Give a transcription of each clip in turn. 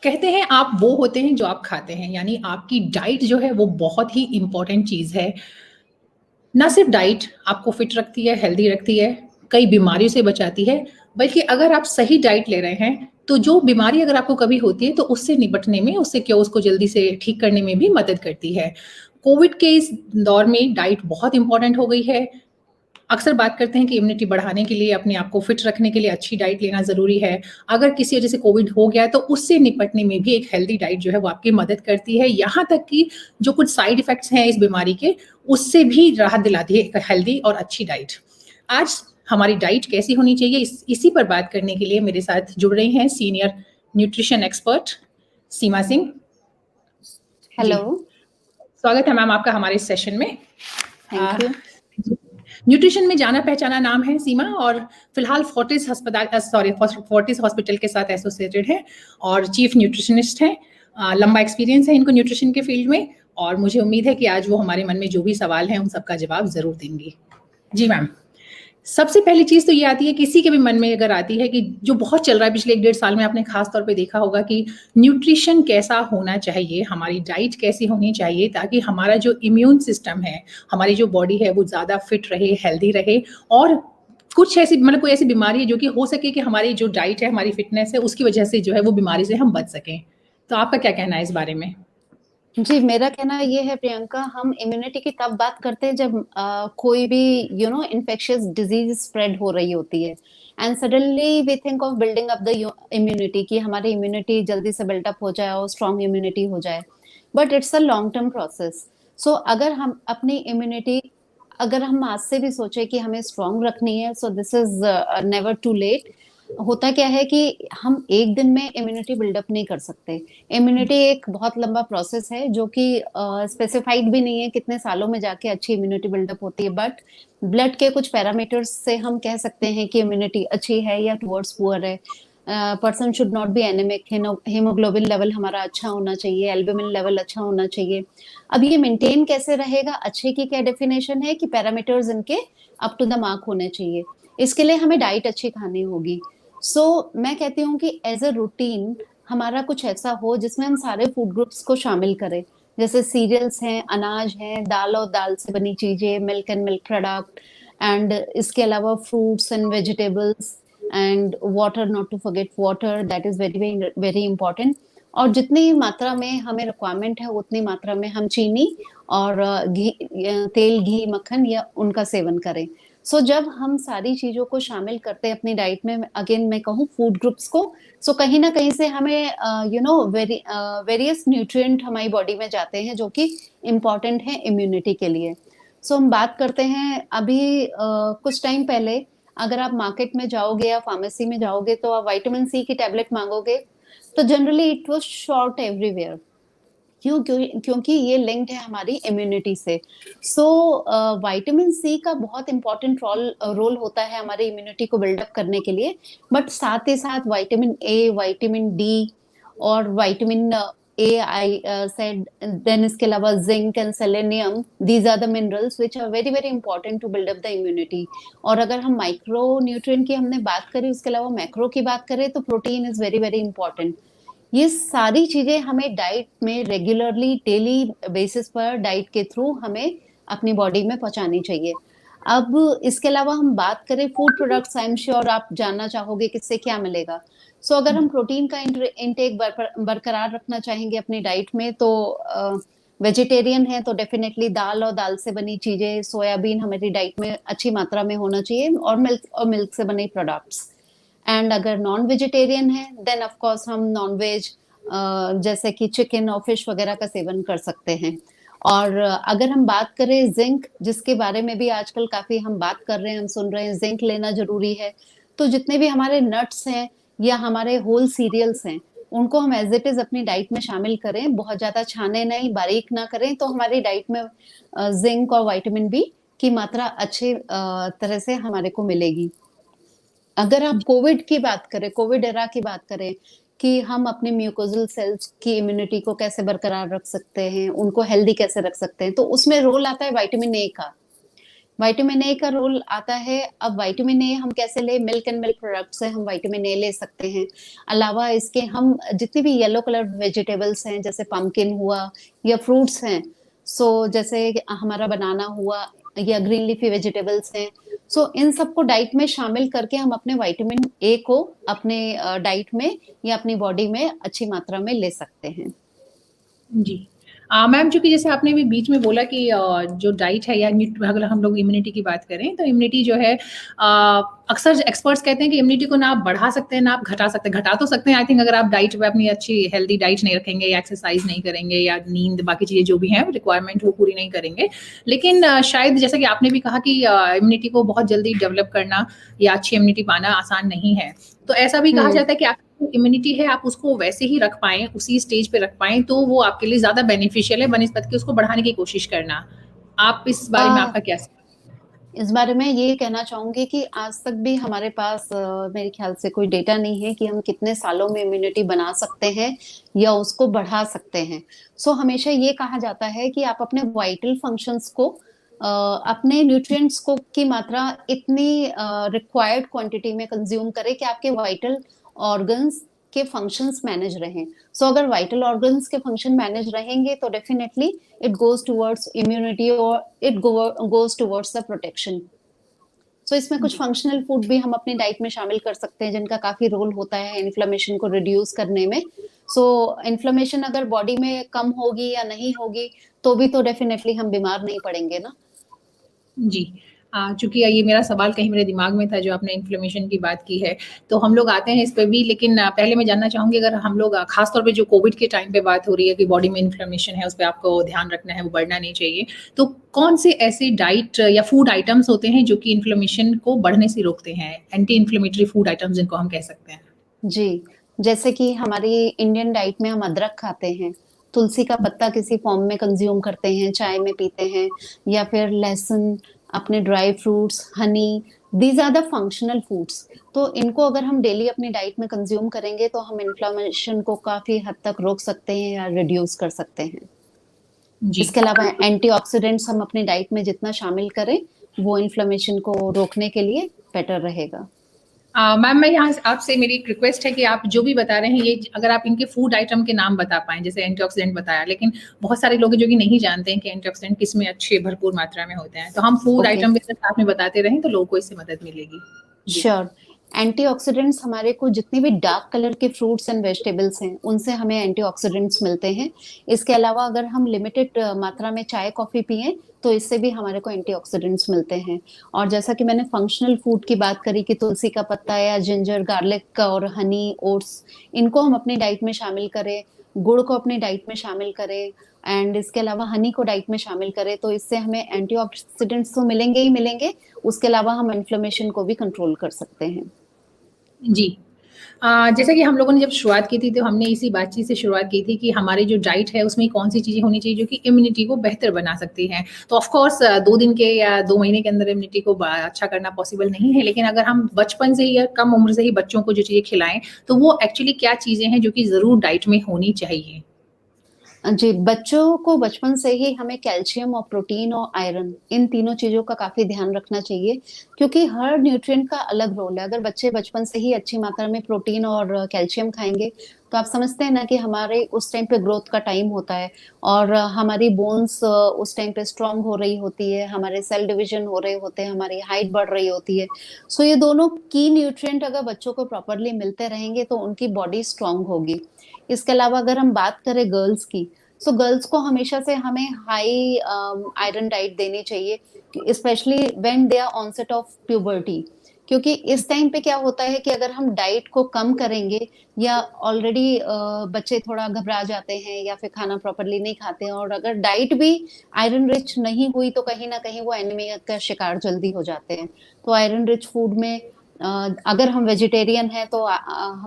कहते हैं आप वो होते हैं जो आप खाते हैं, यानी आपकी डाइट जो है वो बहुत ही इंपॉर्टेंट चीज़ है। ना सिर्फ डाइट आपको फिट रखती है, हेल्दी रखती है, कई बीमारियों से बचाती है, बल्कि अगर आप सही डाइट ले रहे हैं, तो जो बीमारी अगर आपको कभी होती है, तो उससे निपटने में, उससे क्या उसको जल्दी से ठीक करने में भी मदद करती है। कोविड के इस दौर में डाइट बहुत इंपॉर्टेंट हो गई है। अक्सर बात करते हैं कि इम्यूनिटी बढ़ाने के लिए, अपने आप को फिट रखने के लिए अच्छी डाइट लेना ज़रूरी है। अगर किसी वजह से कोविड हो गया है, तो उससे निपटने में भी एक हेल्दी डाइट जो है वो आपकी मदद करती है। यहाँ तक कि जो कुछ साइड इफ़ेक्ट्स हैं इस बीमारी के, उससे भी राहत दिलाती है एक हेल्दी और अच्छी डाइट। आज हमारी डाइट कैसी होनी चाहिए, इसी पर बात करने के लिए मेरे साथ जुड़ रही हैं सीनियर न्यूट्रिशन एक्सपर्ट सीमा सिंह। हेलो, स्वागत है मैम आपका हमारे इस सेशन में। Thank you. न्यूट्रिशन में जाना पहचाना नाम है सीमा, और फिलहाल फोर्टिस हॉस्पिटल के साथ एसोसिएटेड है और चीफ न्यूट्रिशनिस्ट हैं। लंबा एक्सपीरियंस है इनको न्यूट्रिशन के फील्ड में, और मुझे उम्मीद है कि आज वो हमारे मन में जो भी सवाल हैं उन सबका जवाब जरूर देंगी। जी मैम, सबसे पहली चीज तो ये आती है, किसी के भी मन में अगर आती है कि जो बहुत चल रहा है पिछले 1-1.5 साल में, आपने खास तौर पे देखा होगा कि न्यूट्रिशन कैसा होना चाहिए, हमारी डाइट कैसी होनी चाहिए, ताकि हमारा जो इम्यून सिस्टम है, हमारी जो बॉडी है वो ज़्यादा फिट रहे, हेल्दी रहे, और कुछ ऐसी मतलब कोई ऐसी बीमारी है जो कि हो सके कि हमारी जो डाइट है, हमारी फिटनेस है, उसकी वजह से जो है वो बीमारी से हम बच सकें। तो आपका क्या कहना है इस बारे में? जी, मेरा कहना ये है प्रियंका, हम इम्यूनिटी की तब बात करते हैं जब कोई भी इन्फेक्शियस डिजीज स्प्रेड हो रही होती है, and suddenly we think of building up the immunity, कि हमारी इम्यूनिटी जल्दी से बिल्डअप हो जाए और स्ट्रॉन्ग इम्यूनिटी हो जाए। But it's a long term process. So अगर हम अपनी इम्यूनिटी, अगर हम आज से भी सोचे कि हमें स्ट्रॉन्ग रखनी है, so this is never too late. होता क्या है कि हम एक दिन में इम्यूनिटी बिल्डअप नहीं कर सकते। इम्यूनिटी एक बहुत लंबा प्रोसेस है जो कि स्पेसिफाइड भी नहीं है कितने सालों में जाके अच्छी इम्यूनिटी बिल्डअप होती है, बट ब्लड के कुछ पैरामीटर्स से हम कह सकते हैं कि इम्यूनिटी अच्छी है या टुवर्ड्स पुअर है। Person should not be anaemic, haemoglobin level हमारा अच्छा होना चाहिए, एल्बुमिन लेवल अच्छा होना चाहिए। अब ये मेंटेन कैसे रहेगा, अच्छे की क्या डेफिनेशन है कि पैरामीटर्स इनके अप टू द मार्क होने चाहिए। इसके लिए हमें डाइट अच्छी खानी होगी। मैं कहती हूँ कि एज अ रूटीन हमारा कुछ ऐसा हो जिसमें हम सारे फूड ग्रुप्स को शामिल करें। जैसे सीरियल्स हैं, अनाज हैं, दाल और दाल से बनी चीजें, milk and milk product, and इसके अलावा fruits and vegetables, and water, not to forget water, that is very very very important. और जितनी मात्रा में हमें रिक्वायरमेंट है उतनी मात्रा में हम चीनी और तेल, घी, मक्खन या उनका सेवन करें। जब हम सारी चीजों को शामिल करते हैं अपनी डाइट में, अगेन मैं कहूँ फूड ग्रुप्स को, कहीं ना कहीं से हमें वेरियस न्यूट्रिएंट हमारी बॉडी में जाते हैं जो कि इम्पोर्टेंट है इम्यूनिटी के लिए। हम बात करते हैं अभी कुछ टाइम पहले, अगर आप मार्केट में जाओगे या फार्मेसी में जाओगे तो आप विटामिन सी की टैबलेट मांगोगे, तो generally it was short everywhere. क्योंकि ये लिंक्ड है हमारी इम्यूनिटी से। विटामिन सी का बहुत इंपॉर्टेंट रोल होता है हमारी इम्यूनिटी को बिल्डअप करने के लिए। बट साथ ही साथ विटामिन ए, विटामिन डी और vitamin A, I said, then इसके अलावा zinc and selenium, these are the minerals which are very very important to build up the immunity. और अगर हम माइक्रो न्यूट्रिएंट की हमने बात करी, उसके अलावा मैक्रो की बात करें, तो protein is very very important. ये सारी चीजें हमें डाइट में रेगुलरली डेली बेसिस पर डाइट के थ्रू हमें अपनी बॉडी में पहुंचानी चाहिए। अब इसके अलावा हम बात करें food products, I am sure आप जानना चाहोगे किससे क्या मिलेगा। अगर हम प्रोटीन का इंटेक बरकरार रखना चाहेंगे अपनी डाइट में, तो वेजिटेरियन है तो डेफिनेटली दाल और दाल से बनी चीजें, सोयाबीन हमारी डाइट में अच्छी मात्रा में होना चाहिए, और मिल्क से बने प्रोडक्ट्स। एंड अगर नॉन वेजिटेरियन है देन ऑफ कोर्स हम नॉन वेज जैसे कि चिकन और फिश वगैरह का सेवन कर सकते हैं। और अगर हम बात करें जिंक, जिसके बारे में भी आजकल काफी हम बात कर रहे हैं, हम सुन रहे हैं जिंक लेना जरूरी है, तो जितने भी हमारे नट्स हैं या हमारे होल सीरियल्स हैं, उनको हम एज इट इज अपनी डाइट में शामिल करें, बहुत ज्यादा छाने नहीं, बारीक ना करें, तो हमारी डाइट में जिंक और विटामिन बी की मात्रा अच्छे तरह से हमारे को मिलेगी। अगर आप कोविड की बात करें, कोविड एरा की बात करें कि हम अपने म्यूकोजल सेल्स की इम्यूनिटी को कैसे बरकरार रख सकते हैं, उनको हेल्दी कैसे रख सकते हैं, तो उसमें रोल आता है विटामिन ए का। विटामिन ए का रोल आता है। अब विटामिन ए हम कैसे ले, मिल्क एंड मिल्क प्रोडक्ट से हम विटामिन ए ले सकते हैं। अलावा इसके हम जितनी भी येलो कलर वेजिटेबल्स हैं जैसे पम्पकिन हुआ या फ्रूट्स हैं, सो जैसे हमारा बनाना हुआ या ग्रीन लीफी वेजिटेबल्स हैं, सो इन सबको डाइट में शामिल करके हम अपने विटामिन ए को अपने डाइट में या अपनी बॉडी में अच्छी मात्रा में ले सकते हैं। जी। मैम चूँकि जैसे आपने अभी बीच में बोला कि जो डाइट है या अगर हम लोग इम्यूनिटी की बात करें तो इम्यूनिटी जो है अक्सर एक्सपर्ट्स कहते हैं कि इम्यूनिटी को ना आप बढ़ा सकते हैं ना आप घटा सकते हैं। घटा तो सकते हैं आई थिंक, अगर आप डाइट पे अपनी अच्छी हेल्दी डाइट नहीं रखेंगे या एक्सरसाइज नहीं करेंगे या नींद बाकी चीज़ें जो भी हैं रिक्वायरमेंट वो पूरी नहीं करेंगे। लेकिन शायद जैसा कि आपने भी कहा कि इम्यूनिटी को बहुत जल्दी डेवलप करना या अच्छी इम्यूनिटी पाना आसान नहीं है। तो ऐसा भी कहा जाता है कि आप इम्यूनिटी है आप उसको वैसे ही रख पाएँ, उसी स्टेज पे रख पाएँ तो वो आपके लिए ज़्यादा बेनिफिशियल है बनिस्बत कि उसको बढ़ाने की कोशिश करना। आप इस बारे में आपका क्या इस बारे में ये कहना चाहूंगी कि आज तक भी हमारे पास मेरे ख्याल से कोई डेटा नहीं है कि हम कितने सालों में इम्यूनिटी बना सकते हैं या उसको बढ़ा सकते हैं। सो हमेशा ये कहा जाता है कि आप अपने वाइटल फंक्शंस को अपने न्यूट्रिएंट्स को की मात्रा इतनी रिक्वायर्ड क्वांटिटी में कंज्यूम करें कि आपके वाइटल ऑर्गन्स के फंक्शंस मैनेज रहें। सो अगर वाइटल ऑर्गन्स के फंक्शन मैनेज रहेंगे तो definitely it goes towards immunity और it goes towards the protection. So इसमें कुछ फंक्शनल फूड भी हम अपनी डाइट में शामिल कर सकते हैं जिनका काफी रोल होता है इन्फ्लेमेशन को रिड्यूस करने में। सो इन्फ्लेमेशन अगर बॉडी में कम होगी या नहीं होगी तो भी तो डेफिनेटली हम बीमार नहीं पड़ेंगे ना। जी। चूँकि ये मेरा सवाल कहीं मेरे दिमाग में था जो आपने इन्फ्लेमेशन की बात की है, तो हम लोग आते हैं इस पे भी, लेकिन पहले मैं जानना चाहूँगी अगर हम लोग ख़ास तौर पे जो कोविड के टाइम पे बात हो रही है कि बॉडी में इन्फ्लेमेशन है, उस पे आपको ध्यान रखना है, वो बढ़ना नहीं चाहिए। तो कौन से ऐसे डाइट या फूड आइटम्स होते हैं जो कि इन्फ्लेमेशन को बढ़ने से रोकते हैं? एंटी इन्फ्लेमेटरी फूड आइटम्स जिनको हम कह सकते हैं? जी, जैसे कि हमारी इंडियन डाइट में हम अदरक खाते हैं, तुलसी का पत्ता किसी फॉर्म में कंज्यूम करते हैं, चाय में पीते हैं या फिर लहसुन, अपने dry fruits, honey, these are the functional foods. तो इनको अगर हम डेली अपनी डाइट में कंज्यूम करेंगे तो हम इन्फ्लेमेशन को काफ़ी हद तक रोक सकते हैं या रिड्यूस कर सकते हैं। जी। इसके अलावा एंटीऑक्सीडेंट्स हम अपनी डाइट में जितना शामिल करें, वो इन्फ्लेमेशन को रोकने के लिए बेटर रहेगा। मैम मैं यहाँ आपसे मेरी एक रिक्वेस्ट है कि आप जो भी बता रहे हैं ये अगर आप इनके फूड आइटम के नाम बता पाएँ, जैसे एंटीऑक्सीडेंट बताया, लेकिन बहुत सारे लोग हैं जो कि नहीं जानते हैं कि एंटीऑक्सीडेंट किसमें अच्छे भरपूर मात्रा में होते हैं। तो हम फूड ओके, आइटम भी अगर साथ में बताते रहें तो लोगों को इससे मदद मिलेगी। जी। श्योर। एंटीऑक्सीडेंट्स हमारे को जितने भी डार्क कलर के फ्रूट्स एंड वेजिटेबल्स हैं उनसे हमें एंटीऑक्सीडेंट्स मिलते हैं। इसके अलावा अगर हम लिमिटेड मात्रा में चाय कॉफी पिए तो इससे भी हमारे को एंटीऑक्सीडेंट्स मिलते हैं। और जैसा कि मैंने फंक्शनल फूड की बात करी कि तुलसी का पत्ता या जिंजर गार्लिक और हनी ओट्स, इनको हम अपनी डाइट में शामिल करें, गुड़ को अपनी डाइट में शामिल करें एंड इसके अलावा हनी को डाइट में शामिल करें तो इससे हमें एंटीऑक्सीडेंट्स तो मिलेंगे ही मिलेंगे, उसके अलावा हम इन्फ्लेमेशन को भी कंट्रोल कर सकते हैं। जी। जैसा कि हम लोगों ने जब शुरुआत की थी तो हमने इसी बातचीत से शुरुआत की थी कि हमारी जो डाइट है उसमें कौन-सी चीज़ें होनी चाहिए जो कि इम्यूनिटी को बेहतर बना सकती हैं। तो ऑफ़ कोर्स 2 दिन के या 2 महीने के अंदर इम्यूनिटी को अच्छा करना पॉसिबल नहीं है, लेकिन अगर हम बचपन से ही या कम उम्र से ही बच्चों को जो चीज़ें खिलाएँ, तो वो एक्चुअली क्या चीज़ें हैं जो कि ज़रूर डाइट में होनी चाहिए? जी, बच्चों को बचपन से ही हमें कैल्शियम और प्रोटीन और आयरन इन तीनों चीज़ों का काफ़ी ध्यान रखना चाहिए, क्योंकि हर न्यूट्रिएंट का अलग रोल है। अगर बच्चे बचपन से ही अच्छी मात्रा में प्रोटीन और कैल्शियम खाएँगे, तो आप समझते हैं ना कि हमारे उस टाइम पे ग्रोथ का टाइम होता है और हमारी बोन्स उस टाइम पे स्ट्रॉन्ग हो रही होती है, हमारे सेल डिविज़न हो रहे होते हैं, हमारी हाइट बढ़ रही होती है। सो ये दोनों की न्यूट्रिएंट अगर बच्चों को प्रॉपरली मिलते रहेंगे, तो उनकी बॉडी स्ट्रॉन्ग होगी। इसके अलावा अगर हम बात करें गर्ल्स की, सो गर्ल्स को हमेशा से हमें हाई आयरन डाइट देनी चाहिए specially when they are onset of puberty, क्योंकि इस टाइम पे क्या होता है कि अगर हम डाइट को कम करेंगे या ऑलरेडी बच्चे थोड़ा घबरा जाते हैं या फिर खाना प्रॉपरली नहीं खाते हैं और अगर डाइट भी आयरन रिच नहीं हुई तो कहीं ना कहीं वो एनीमिया का शिकार जल्दी हो जाते हैं। तो आयरन रिच फूड में अगर हम वेजिटेरियन हैं तो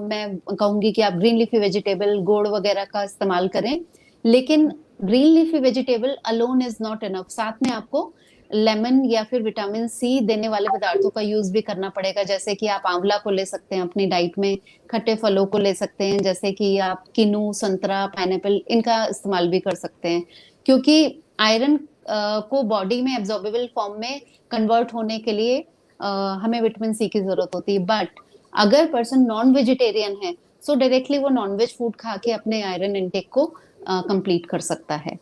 मैं कहूंगी कि आप ग्रीन लीफी वेजिटेबल गुड़ वगैरह का इस्तेमाल करें, लेकिन green leafy vegetable alone is not enough, साथ में आपको लेमन या फिर विटामिन सी देने वाले पदार्थों का यूज भी करना पड़ेगा, जैसे कि आप आंवला को ले सकते हैं अपनी डाइट में, खट्टे फलों को ले सकते हैं जैसे कि आप किनू, संतरा, पाइनएप्पल, इनका इस्तेमाल भी कर सकते हैं, क्योंकि आयरन को बॉडी में एब्जॉर्बेबल फॉर्म में कन्वर्ट होने के लिए हमें विटामिन सी की जरूरत होती है। बट अगर पर्सन नॉन वेजिटेरियन है, सो डायरेक्टली वो नॉन वेज फूड खा के अपने आयरन इनटेक को कंप्लीट कर सकता है।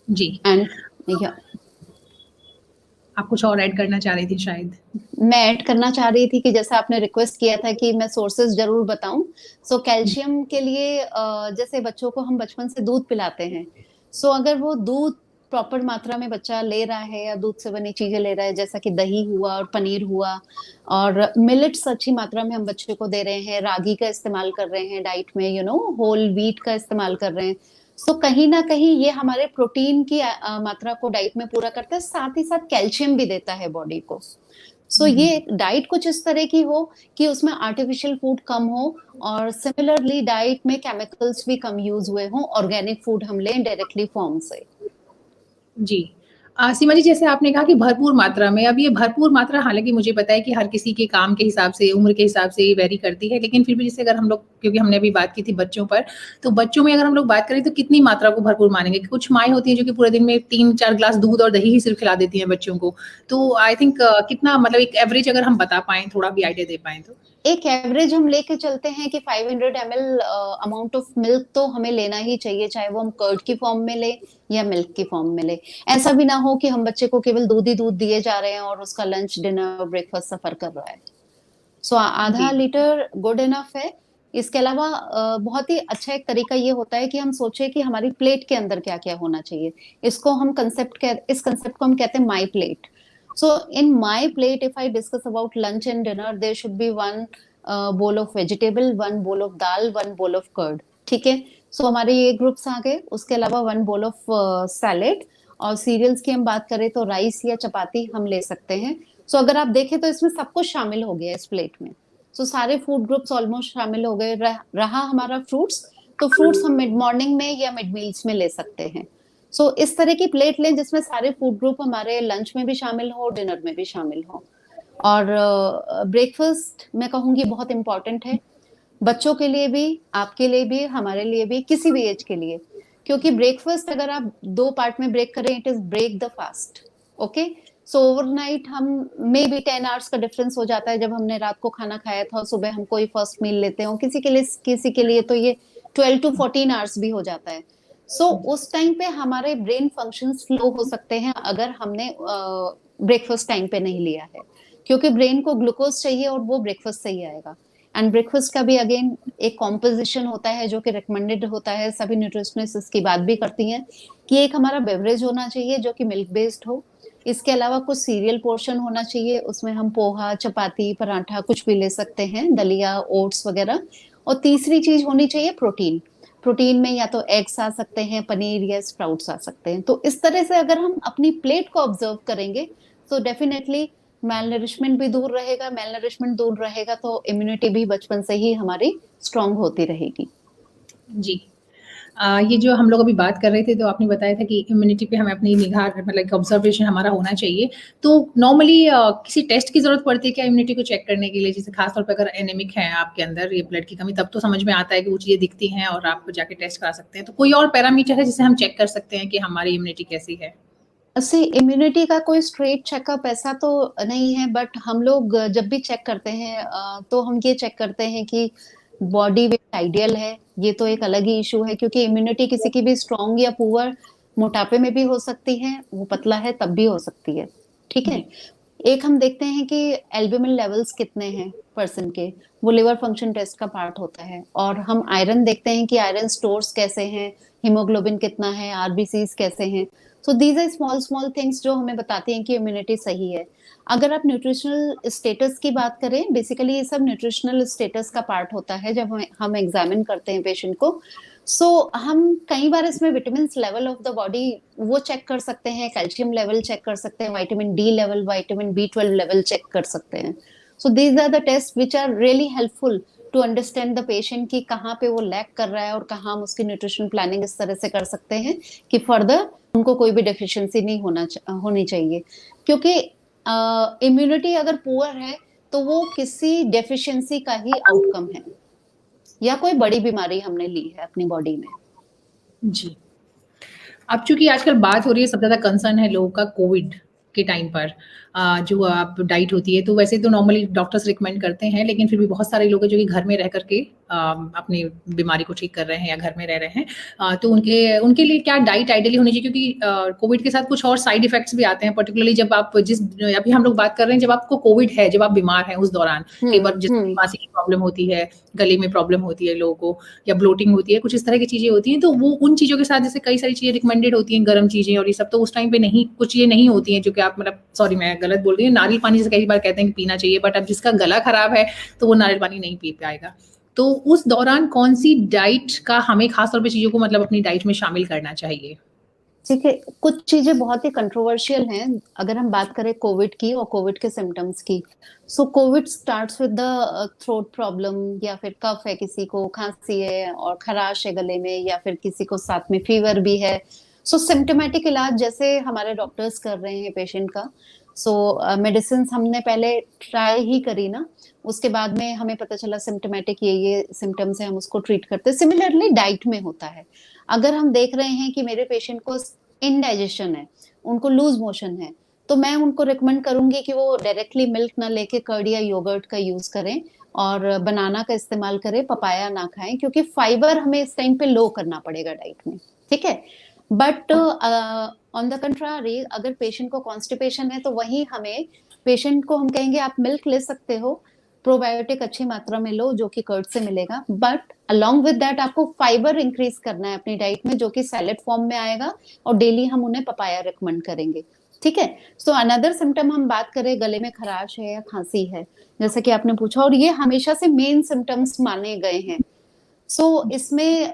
जी। एंड आप कुछ और ऐड करना चाह रही थी शायद? मैं ऐड करना चाह रही थी कि जैसा आपने रिक्वेस्ट किया था कि मैं सोर्सेज जरूर बताऊं। सो कैल्शियम के लिए जैसे बच्चों को हम बचपन से दूध पिलाते हैं, सो अगर वो दूध प्रॉपर मात्रा में बच्चा ले रहा है या दूध से बनी चीजें ले रहा है, जैसा कि दही हुआ और पनीर हुआ, और मिलेट्स अच्छी मात्रा में हम बच्चे को दे रहे हैं, रागी का इस्तेमाल कर रहे हैं डाइट में, होल व्हीट का इस्तेमाल कर रहे हैं, सो कहीं ना कहीं ये हमारे प्रोटीन की मात्रा को डाइट में पूरा करता है, साथ ही साथ कैल्शियम भी देता है बॉडी को। सो ये डाइट कुछ इस तरह की हो कि उसमें आर्टिफिशियल फूड कम हो, और सिमिलरली डाइट में केमिकल्स भी कम यूज हुए हों, ऑर्गेनिक फूड हम लें डायरेक्टली फॉर्म से। जी। सीमा जी, जैसे आपने कहा कि भरपूर मात्रा में, अब ये भरपूर मात्रा हालाँकि मुझे पता है कि हर किसी के काम के हिसाब से, उम्र के हिसाब से वेरी करती है, लेकिन फिर भी जैसे अगर हम लोग, क्योंकि हमने अभी बात की थी बच्चों पर, तो बच्चों में अगर हम लोग बात करें तो कितनी मात्रा को भरपूर मानेंगे? कुछ माएँ होती हैं जो कि पूरे दिन में 3-4 ग्लास दूध और दही ही सिर्फ़ खिला देती हैं बच्चों को। तो आई थिंक कितना, मतलब एक एवरेज अगर हम बता पाएँ, थोड़ा भी आइडिया दे पाएँ तो? एक एवरेज हम लेके चलते हैं कि 500 ml अमाउंट ऑफ मिल्क तो हमें लेना ही चाहिए, चाहे वो हम कर्ड की फॉर्म में ले या मिल्क की फॉर्म में ले। ऐसा भी ना हो कि हम बच्चे को केवल दूध ही दूध दिए जा रहे हैं और उसका लंच, डिनर, ब्रेकफास्ट सफर कर रहा है। सो आधा जी। लीटर गुड इनफ है। इसके अलावा बहुत ही अच्छा एक तरीका ये होता है कि हम सोचे कि हमारी प्लेट के अंदर क्या क्या होना चाहिए। इस कंसेप्ट को हम कहते हैं my plate. So in my plate, if I discuss about lunch and dinner, there should be one bowl of vegetable, one bowl of dal, one bowl of curd. ठीक है? So हमारे ये ग्रुप्स आ गए। उसके अलावा one bowl of सैलेड, और serials की हम बात करें तो राइस या चपाती हम ले सकते हैं। सो अगर आप देखें तो इसमें सब कुछ शामिल हो गया इस प्लेट में। सो सारे फूड ग्रुप्स ऑलमोस्ट शामिल हो गए। रहा हमारा फ्रूट्स, तो फ्रूट्स हम मिड मॉर्निंग में या मिड मील्स में ले सकते हैं। सो इस तरह की प्लेट लें जिसमें सारे फूड ग्रुप हमारे लंच में भी शामिल हो, डिनर में भी शामिल हो। और ब्रेकफास्ट मैं कहूंगी बहुत इंपॉर्टेंट है, बच्चों के लिए भी, आपके लिए भी, हमारे लिए भी, किसी भी एज के लिए। क्योंकि ब्रेकफास्ट अगर आप 2 पार्ट में ब्रेक करें, it is break the fast. Okay, so overnight हम मे बी 10 आवर्स का डिफरेंस हो जाता है, जब हमने रात को खाना खाया था और सुबह हम कोई फर्स्ट मील लेते हैं, किसी के लिए तो ये 12 to 14 आवर्स भी हो जाता है। सो उस टाइम पे हमारे ब्रेन फंक्शन स्लो हो सकते हैं अगर हमने ब्रेकफास्ट टाइम पे नहीं लिया है, क्योंकि ब्रेन को ग्लूकोज चाहिए और वो ब्रेकफास्ट से ही आएगा। एंड ब्रेकफास्ट का भी अगेन एक कॉम्पोजिशन होता है जो कि रिकमेंडेड होता है, सभी न्यूट्रिशनिस्ट इसकी बात भी करती हैं कि एक हमारा बेवरेज होना चाहिए जो कि मिल्क बेस्ड हो। इसके अलावा कुछ सीरियल पोर्शन होना चाहिए, उसमें हम पोहा, चपाती, पराठा कुछ भी ले सकते हैं, दलिया, ओट्स वगैरह। और तीसरी चीज होनी चाहिए प्रोटीन। प्रोटीन में या तो एग्स आ सकते हैं, पनीर या स्प्राउट्स आ सकते हैं। तो इस तरह से अगर हम अपनी प्लेट को ऑब्जर्व करेंगे तो डेफिनेटली मेल नरिशमेंट दूर रहेगा तो इम्यूनिटी भी बचपन से ही हमारी स्ट्रांग होती रहेगी। जी। ये जो हम लोग अभी बात कर रहे थे, तो आपने बताया था कि इम्यूनिटी पे हमें अपनी निगाह, मतलब ऑब्जर्वेशन हमारा होना चाहिए। तो नॉर्मली किसी टेस्ट की ज़रूरत पड़ती है क्या इम्यूनिटी को चेक करने के लिए? जैसे खास तौर पे अगर एनीमिक है आपके अंदर ये ब्लड की कमी, तब तो समझ में आता है कि वो चीज़ें दिखती हैं और आप जाके टेस्ट करा सकते हैं। तो कोई और पैरामीटर है जिससे हम चेक कर सकते हैं कि हमारी इम्यूनिटी कैसी है? ऐसे इम्यूनिटी का कोई स्ट्रेट चेकअप ऐसा तो नहीं है, बट हम लोग जब भी चेक करते हैं तो हम ये चेक करते हैं कि बॉडी वेट आइडियल है। ये तो एक अलग ही इशू है, क्योंकि इम्यूनिटी किसी की भी स्ट्रांग या पुअर मोटापे में भी हो सकती है, वो पतला है तब भी हो सकती है। ठीक है। एक हम देखते हैं कि एल्ब्यूमिन लेवल्स कितने हैं पर्सन के, वो लिवर फंक्शन टेस्ट का पार्ट होता है। और हम आयरन देखते हैं कि आयरन स्टोर्स कैसे हैं, हीमोग्लोबिन कितना है, आरबीसीज कैसे हैं। So these are small small things जो हमें बताती हैं कि इम्यूनिटी सही है। अगर आप न्यूट्रिशनल स्टेटस की बात करें, बेसिकली ये सब न्यूट्रिशनल स्टेटस का पार्ट होता है जब हम एग्जामिन करते हैं पेशेंट को। सो हम कई बार इसमें vitamin level of the body वो चेक कर सकते हैं, कैल्शियम लेवल चेक कर सकते हैं, vitamin D level, vitamin B12 level check कर सकते हैं। So these are the test which are really helpful to understand the patient कि कहाँ पे वो लैक कर रहा है और कहाँ हम उसकी न्यूट्रिशन प्लानिंग इस तरह से कर सकते हैं कि फर्दर उनको कोई भी डेफिशिएंसी नहीं होनी चाहिए। क्योंकि इम्यूनिटी अगर पुअर है तो वो किसी डेफिशिएंसी का ही आउटकम है, या कोई बड़ी बीमारी हमने ली है अपनी बॉडी में। जी। अब चूँकि आजकल बात हो रही है, सबसे ज़्यादा कंसर्न है लोगों का कोविड के टाइम पर जो आप डाइट होती है, तो वैसे तो नॉर्मली डॉक्टर्स रिकमेंड करते हैं, लेकिन फिर भी बहुत सारे लोग हैं जो कि घर में रह कर के अपनी बीमारी को ठीक कर रहे हैं या घर में रह रहे हैं। तो उनके उनके लिए क्या डाइट आइडियली होनी चाहिए, क्योंकि कोविड के साथ कुछ और साइड इफ़ेक्ट्स भी आते हैं, पर्टिकुलरली जब आप अभी हम लोग बात कर रहे हैं, जब आपको कोविड है, जब आप बीमार हैं उस दौरान, कई बार जिसको खाँसी की प्रॉब्लम होती है, गले में प्रॉब्लम होती है लोगों को, या ब्लोटिंग होती है, कुछ इस तरह की चीज़ें होती हैं, तो वो उन चीज़ों के साथ जैसे कई सारी चीज़ें रिकमेंडेड होती हैं, गरम चीज़ें और ये सब, तो उस टाइम पे नहीं, कुछ चीज़ें नहीं होती हैं जो कि आप मतलब सॉरी मैं गलत बोल रही हूँ, नारियल पानी जैसे कई बार कहते हैं कि पीना चाहिए, बट अब जिसका गला खराब है, तो वो नारियल पानी नहीं पी पाएगा। तो उस दौरान कौन-सी डाइट का हमें खास तौर पे चीज़ों को मतलब अपनी डाइट में शामिल करना चाहिए? ठीक है, कुछ चीजें बहुत ही कंट्रोवर्शियल हैं अगर हम बात करें कोविड की और कोविड के सिम्टम्स की। So covid starts with the throat problem, या फिर कफ है, किसी को खांसी है और खराश है गले में, या फिर किसी को साथ में फीवर भी है। सो सिम्टोमेटिक इलाज जैसे हमारे डॉक्टर्स कर रहे हैं पेशेंट का। सो मेडिसिन हमने पहले ट्राई ही करी ना, उसके बाद में हमें पता चला सिम्टोमेटिक ये सिम्टम्स है, हम उसको ट्रीट करते हैं। सिमिलरली डाइट में होता है। अगर हम देख रहे हैं कि मेरे पेशेंट को इनडाइजेशन है, उनको लूज मोशन है, तो मैं उनको रिकमेंड करूंगी कि वो डायरेक्टली मिल्क ना लेके कर्ड या योगर्ट का यूज करें और बनाना का इस्तेमाल करें, पपाया ना खाएं, क्योंकि फाइबर हमें इस टाइम पे लो करना पड़ेगा डाइट में। ठीक है, बट ऑन द कंट्रारी अगर पेशेंट को कॉन्स्टिपेशन है तो वही हमें पेशेंट को हम कहेंगे आप मिल्क ले सकते हो, प्रोबायोटिक अच्छी मात्रा में लो जो कि कर्ड से मिलेगा, बट अलोंग विद दैट आपको फाइबर इंक्रीज करना है अपनी डाइट में, जो कि सैलेड फॉर्म में आएगा, और डेली हम उन्हें पपाया रिकमेंड करेंगे। ठीक है, सो अनदर सिम्टम हम बात करें, गले में खराश है या खांसी है, जैसा कि आपने पूछा, और ये हमेशा से मेन सिम्टम्स माने गए हैं। सो इसमें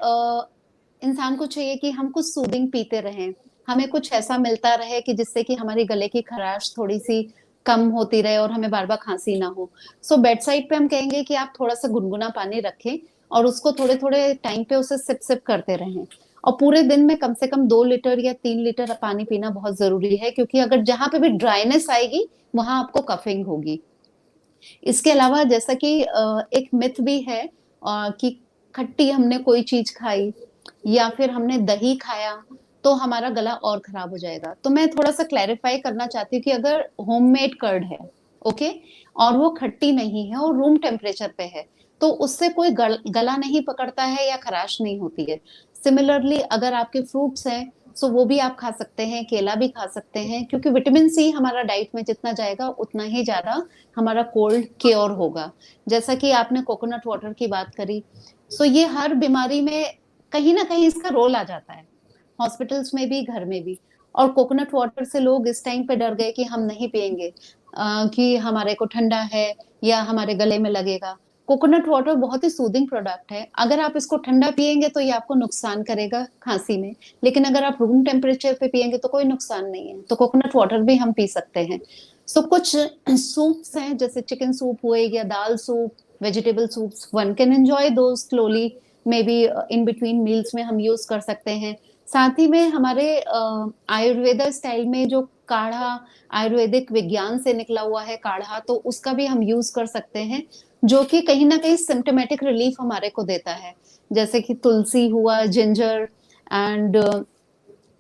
इंसान को चाहिए कि हम कुछ सूदिंग पीते रहें, हमें कुछ ऐसा मिलता रहे कि जिससे कि हमारी गले की खराश थोड़ी सी कम होती रहे और हमें बार बार खांसी ना हो। सो बेड साइड पे हम कहेंगे कि आप थोड़ा सा गुनगुना पानी रखें और उसको थोड़े थोड़े टाइम पे उसे सिप सिप करते रहें, और पूरे दिन में कम से कम 2 लीटर या 3 लीटर पानी पीना बहुत जरूरी है, क्योंकि अगर जहां पे भी ड्राइनेस आएगी वहां आपको कफिंग होगी। इसके अलावा जैसा कि एक मिथ भी है कि खट्टी हमने कोई चीज खाई या फिर हमने दही खाया तो हमारा गला और खराब हो जाएगा। तो मैं थोड़ा सा क्लैरिफाई करना चाहती हूँ कि अगर होममेड कर्ड है, ओके, और वो खट्टी नहीं है और रूम टेम्परेचर पे है, तो उससे कोई गला नहीं पकड़ता है या खराश नहीं होती है। सिमिलरली अगर आपके फ्रूट्स हैं, सो वो भी आप खा सकते हैं, केला भी खा सकते हैं, क्योंकि विटामिन सी हमारा डाइट में जितना जाएगा उतना ही ज्यादा हमारा कोल्ड क्योर होगा। जैसा कि आपने कोकोनट वाटर की बात करी, सो ये हर बीमारी में कहीं ना कहीं इसका रोल आ जाता है, हॉस्पिटल्स में भी, घर में भी। और कोकोनट वाटर से लोग इस टाइम पे डर गए कि हम नहीं पिएंगे कि हमारे को ठंडा है या हमारे गले में लगेगा। कोकोनट वाटर बहुत ही सूदिंग प्रोडक्ट है, अगर आप इसको ठंडा पिएंगे तो ये आपको नुकसान करेगा खांसी में, लेकिन अगर आप रूम टेम्परेचर पे पिएंगे तो कोई नुकसान नहीं है। तो कोकोनट वाटर भी हम पी सकते हैं। सो कुछ सूप्स हैं, जैसे चिकन सूप हुए या दाल soup, vegetable soups, one can enjoy दो slowly, may be in between meals में हम यूज कर सकते हैं। साथ ही में हमारे आयुर्वेदा स्टाइल में जो काढ़ा, आयुर्वेदिक विज्ञान से निकला हुआ है काढ़ा, तो उसका भी हम यूज कर सकते हैं, जो कि कहीं ना कहीं सिम्टोमेटिक रिलीफ हमारे को देता है। जैसे कि तुलसी हुआ, जिंजर, एंड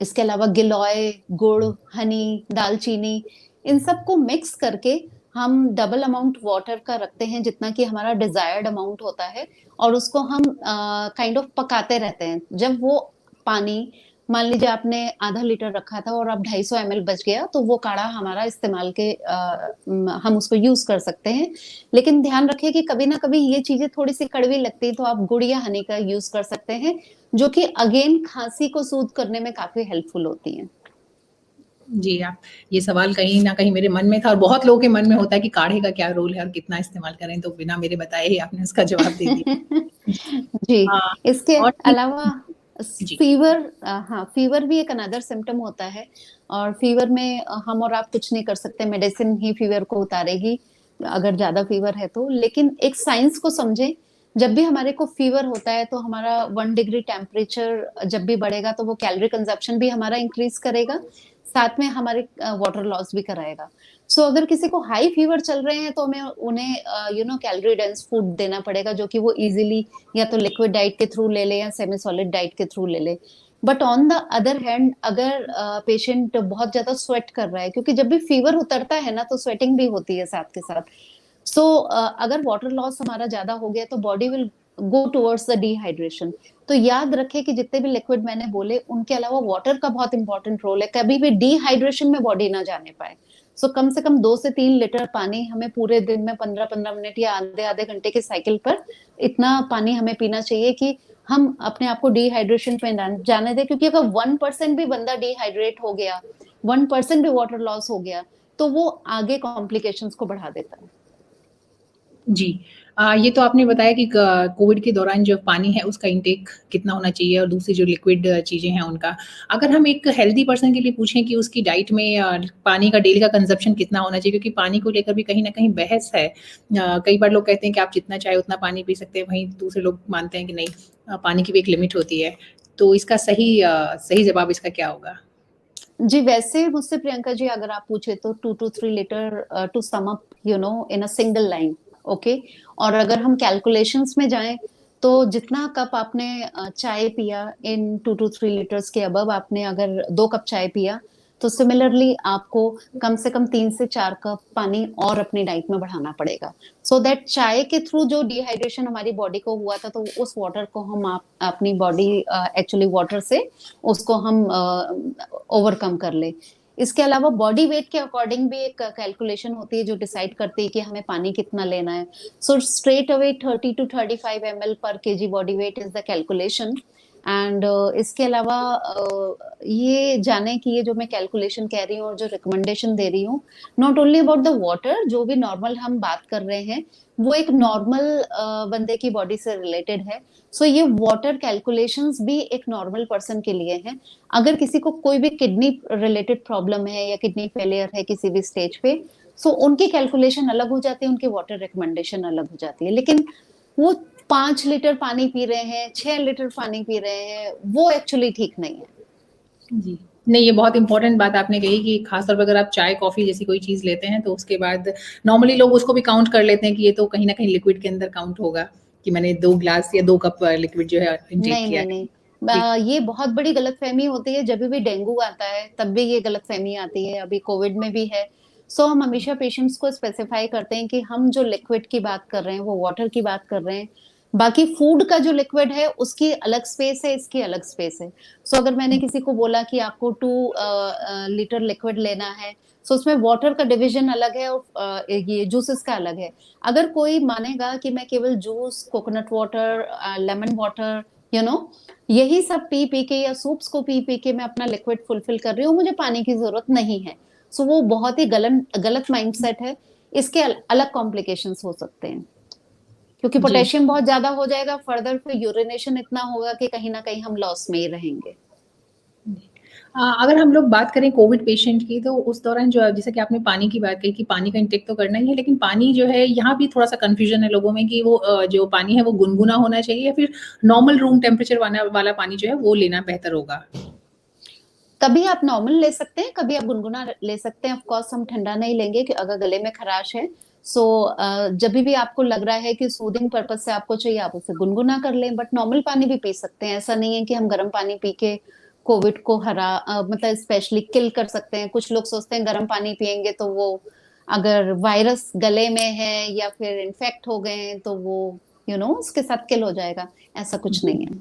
इसके अलावा गिलोय, गुड़, हनी, दालचीनी, इन सबको मिक्स करके हम डबल अमाउंट वाटर का रखते हैं जितना कि हमारा डिजायर्ड अमाउंट होता है, और उसको हम काइंड ऑफ पकाते रहते हैं। जब वो पानी, मान लीजिए आपने आधा लीटर रखा था और अब 250 ml बच गया, तो वो काढ़ा हमारा इस्तेमाल के हम उसको यूज कर सकते हैं। लेकिन ध्यान रखिए कि कभी ना कभी ये चीजें थोड़ी सी कड़वी लगती है, तो आप गुड़ या हनी का यूज कर सकते हैं, जो कि अगेन खांसी को सूद करने में काफी हेल्पफुल होती हैं। जी, आप ये सवाल कहीं न कहीं मेरे मन में था और बहुत लोगों के मन में होता है कि काढ़े का क्या रोल है और कितना इस्तेमाल करें, तो बिना मेरे बताए ही आपने उसका जवाब दे दिया। जी, हाँ, इसके और अलावा जी। फीवर, हाँ, फीवर भी एक अनदर सिम्टम होता है, और फीवर में हम और आप कुछ नहीं कर सकते, मेडिसिन ही फीवर को उतारेगी अगर ज्यादा फीवर है तो। लेकिन एक साइंस को समझे, जब भी हमारे को फीवर होता है तो हमारा 1 डिग्री टेम्परेचर जब भी बढ़ेगा तो वो कैलोरी कंजप्शन भी हमारा इंक्रीज करेगा, साथ में हमारे वाटर लॉस भी कराएगा। सो अगर किसी को हाई फीवर चल रहे हैं तो हमें उन्हें कैलोरी डेंस फूड देना पड़ेगा, जो कि वो इजीली या तो लिक्विड डाइट के थ्रू ले ले या सेमी सॉलिड डाइट के थ्रू ले ले। But on the other hand अगर पेशेंट बहुत ज्यादा स्वेट कर रहा है, क्योंकि जब भी फीवर उतरता है ना तो स्वेटिंग भी होती है साथ के साथ, सो अगर वाटर लॉस हमारा ज्यादा हो गया तो body will go towards the dehydration. तो याद रखें कि जितने भी लिक्विड मैंने बोले उनके अलावा वाटर का बहुत इंपॉर्टेंट रोल है, कभी भी डिहाइड्रेशन में बॉडी ना जाने पाए। सो कम से कम 2 से 3 लीटर पानी हमें पूरे दिन में 15-15 मिनट या आधे आधे घंटे के साइकिल पर इतना पानी हमें पीना चाहिए कि हम अपने आप को डिहाइड्रेशन पे जाने दें। क्योंकि अगर 1% भी बंदा डिहाइड्रेट हो गया, 1% भी वाटर लॉस हो गया, तो वो आगे कॉम्प्लिकेशंस को बढ़ा देता है। जी। ये तो आपने बताया कि कोविड के दौरान जो पानी है उसका इंटेक कितना होना चाहिए और दूसरी जो लिक्विड चीज़ें हैं उनका। अगर हम एक हेल्दी पर्सन के लिए पूछें कि उसकी डाइट में पानी का डेली का कंज़म्पशन कितना होना चाहिए, क्योंकि पानी को लेकर भी कहीं न कहीं बहस है। कई बार लोग कहते हैं कि आप जितना चाहे उतना पानी पी सकते हैं, वहीं दूसरे लोग मानते हैं कि नहीं, पानी की भी एक लिमिट होती है। तो इसका सही जवाब इसका क्या होगा? जी, वैसे मुझसे प्रियंका जी अगर आप पूछे तो 2 to 3 litre to sum up in a single line, okay. और अगर हम कैलकुलेशंस में जाएं तो जितना कप आपने चाय पिया इन 2 to 3 लीटर्स के अबव, आपने अगर 2 कप चाय पिया तो सिमिलरली आपको कम से कम 3 से 4 कप पानी और अपनी डाइट में बढ़ाना पड़ेगा, सो दैट चाय के थ्रू जो डिहाइड्रेशन हमारी बॉडी को हुआ था तो उस वाटर को हम अपनी बॉडी एक्चुअली वाटर से उसको हम ओवरकम कर ले। इसके अलावा बॉडी वेट के अकॉर्डिंग भी एक कैलकुलेशन होती है जो डिसाइड करती है कि हमें पानी कितना लेना है। So straight away 30 to 35 ml पर KG body weight is the calculation. And इसके अलावा ये जाने कि ये जो मैं कैलकुलेशन कह रही हूँ और जो रिकमेंडेशन दे रही हूँ, not only about the water, जो भी नॉर्मल हम बात कर रहे हैं वो एक नॉर्मल बंदे की बॉडी से रिलेटेड है। सो ये वाटर कैलकुलेशंस भी एक नॉर्मल पर्सन के लिए हैं। अगर किसी को कोई भी किडनी रिलेटेड प्रॉब्लम है या किडनी फेलियर है किसी भी स्टेज पे, सो उनकी कैलकुलेशन अलग हो जाती है, उनकी वाटर रिकमेंडेशन अलग हो जाती है। लेकिन वो 5 लीटर पानी पी रहे हैं, 6 लीटर पानी पी रहे हैं, वो एक्चुअली ठीक नहीं है। जी। नहीं, ये बहुत इम्पोर्टेंट बात आपने कही कि खास तौर पे अगर आप चाय, कॉफ़ी जैसी कोई चीज़ लेते हैं तो उसके बाद नॉर्मली लोग उसको भी काउंट कर लेते हैं कि ये तो कहीं न कहीं लिक्विड के अंदर काउंट होगा, कि मैंने 2 ग्लास या 2 कप लिक्विड जो है इंटेक नहीं किया नहीं है। नहीं, जी। ये बहुत बड़ी गलतफहमी होती है। जब भी डेंगू आता है तब भी ये गलतफहमी आती है, अभी कोविड में भी है। सो हम हमेशा पेशेंट्स को स्पेसिफाई करते हैं कि हम जो लिक्विड की बात कर रहे हैं वो वाटर की बात कर रहे हैं। बाकी फूड का जो लिक्विड है उसकी अलग स्पेस है, इसकी अलग स्पेस है। सो अगर मैंने किसी को बोला कि आपको 2 लीटर लिक्विड लेना है, सो उसमें वाटर का डिवीजन अलग है और ये जूसेस का अलग है। अगर कोई मानेगा कि मैं केवल juice, coconut water, lemon water, you know यही सब पी पी के या सूप्स को पी पी के मैं अपना लिक्विड फुलफिल कर रही हूँ, मुझे पानी की जरूरत नहीं है, सो वो बहुत ही गलत गलत माइंडसेट है। इसके अलग कॉम्प्लिकेशंस हो सकते हैं, क्योंकि जी। पोटेशियम बहुत ज्यादा हो जाएगा, फर्दर फिर यूरिनेशन इतना होगा कि कहीं ना कहीं हम लॉस में ही रहेंगे। अगर हम लोग बात करें कोविड पेशेंट की, तो उस दौरान जो जैसे कि आपने पानी की बात कही कि पानी का इंटेक तो करना ही है, लेकिन पानी जो है यहाँ भी थोड़ा-सा कन्फ्यूजन है लोगों में कि वो जो पानी है वो गुनगुना होना चाहिए या फिर नॉर्मल रूम टेम्परेचर वाला पानी जो है वो लेना बेहतर होगा? कभी आप नॉर्मल ले सकते हैं, कभी आप गुनगुना ले सकते हैं। ऑफ कोर्स हम ठंडा नहीं लेंगे कि अगर गले में खराश है। सो जब भी आपको लग रहा है कि सूदिंग पर्पज से आपको चाहिए, आप उसे गुनगुना कर लें, बट नॉर्मल पानी भी पी सकते हैं। ऐसा नहीं है कि हम गर्म पानी पी के कोविड को मतलब स्पेशली किल कर सकते हैं। कुछ लोग सोचते हैं गर्म पानी पियेंगे तो वो अगर वायरस गले में है या फिर इन्फेक्ट हो गए हैं तो वो उसके साथ किल हो जाएगा। ऐसा कुछ जी। नहीं है।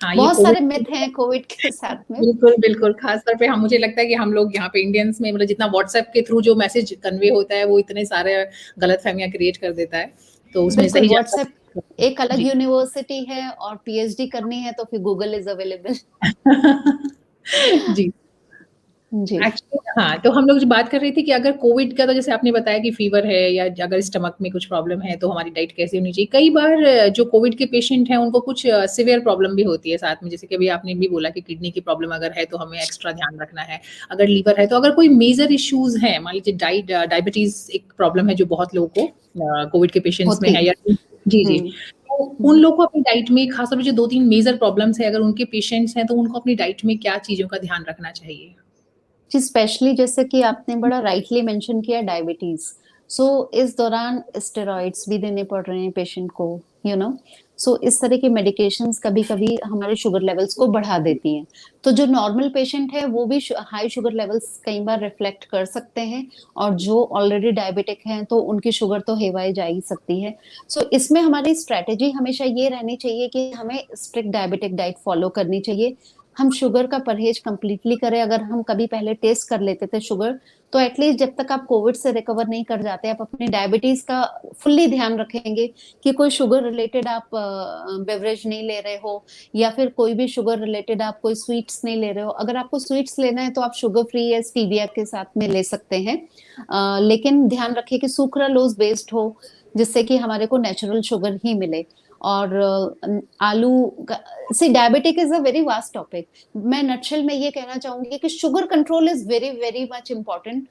हाँ, ये बहुत कोविड सारे मिथ हैं कोविड के साथ में। बिल्कुल, बिल्कुल, ख़ास तौर पे मुझे लगता है कि हम लोग यहाँ पे इंडियंस में मतलब जितना व्हाट्सएप के थ्रू जो मैसेज कन्वे होता है, वो इतने सारे गलतफ़हमियाँ क्रिएट कर देता है। तो उसमें बिल्कुल, सही व्हाट्सएप जानकारी एक अलग जी। यूनिवर्सिटी है और पीएचडी करनी है तो फिर गूगल इज़ अवेलेबल। जी। जी। एक्चुअली हाँ, तो हम लोग जो बात कर रहे थे कि अगर कोविड का तो जैसे आपने बताया कि फ़ीवर है या अगर स्टमक में कुछ प्रॉब्लम है, तो हमारी डाइट कैसी होनी चाहिए। कई बार जो कोविड के पेशेंट हैं, उनको कुछ सीवियर प्रॉब्लम भी होती है साथ में, जैसे कि अभी आपने भी बोला कि किडनी की प्रॉब्लम अगर है, तो हमें एक्स्ट्रा ध्यान रखना है। अगर लीवर है, तो अगर कोई मेजर इश्यूज़ हैं, मान लीजिए डायबिटीज़ एक प्रॉब्लम है जो बहुत लोगों को कोविड के पेशेंट्स में होती है है। या जी, जी। हुँ, तो उन हुँ। लोगों को अपनी डाइट में खास तौर पे जो 2-3 मेजर प्रॉब्लम्स है, अगर उनके पेशेंट्स हैं, तो उनको अपनी डाइट में क्या चीज़ों का ध्यान रखना चाहिए? जी, स्पेशली जैसे कि आपने बड़ा राइटली मेंशन किया डायबिटीज़। सो इस दौरान स्टेरॉइड्स भी देने पड़ रहे हैं पेशेंट को, यू नो। सो इस तरह की मेडिकेशंस कभी कभी हमारे शुगर लेवल्स को बढ़ा देती हैं। तो जो नॉर्मल पेशेंट है वो भी हाई शुगर लेवल्स कई बार रिफ्लेक्ट कर सकते हैं, और जो ऑलरेडी डायबिटिक हैं तो उनकी शुगर तो हेवाई जा ही सकती है। सो इसमें हमारी स्ट्रेटेजी हमेशा ये रहनी चाहिए कि हमें स्ट्रिक्ट डायबिटिक डाइट फॉलो करनी चाहिए। हम शुगर का परहेज कंप्लीटली करें। अगर हम कभी पहले टेस्ट कर लेते थे शुगर, तो एटलीस्ट जब तक आप कोविड से रिकवर नहीं कर जाते, आप अपनी डायबिटीज का फुल्ली ध्यान रखेंगे कि कोई शुगर रिलेटेड आप बेवरेज नहीं ले रहे हो, या फिर कोई भी शुगर रिलेटेड आप कोई स्वीट्स नहीं ले रहे हो। अगर आपको स्वीट्स लेना है तो आप शुगर फ्री या स्टीविया के साथ में ले सकते हैं, लेकिन ध्यान रखिए कि सुक्रालोज बेस्ड हो, जिससे कि हमारे को नेचुरल शुगर ही मिले। और आलू सी diabetic is a very vast topic. मैं नटशेल में ये कहना चाहूंगी कि sugar control is very very much important.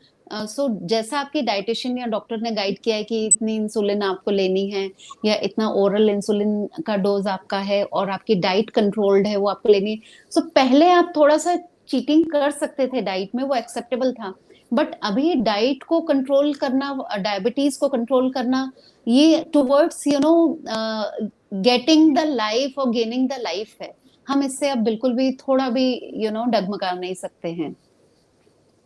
So जैसा आपकी डाइटिशियन या डॉक्टर ने गाइड किया है कि इतनी इंसुलिन आपको लेनी है, या इतना ओरल इंसुलिन का डोज आपका है, और आपकी डाइट कंट्रोल्ड है वो आपको लेनी है। सो पहले आप थोड़ा सा चीटिंग कर सकते थे डाइट में, वो एक्सेप्टेबल था। बट अभी डाइट को कंट्रोल करना, डायबिटीज को कंट्रोल करना, ये टुवर्ड्स गेटिंग द लाइफ और गेनिंग द लाइफ है। हम इससे अब बिल्कुल भी थोड़ा भी डगमगा नहीं सकते हैं।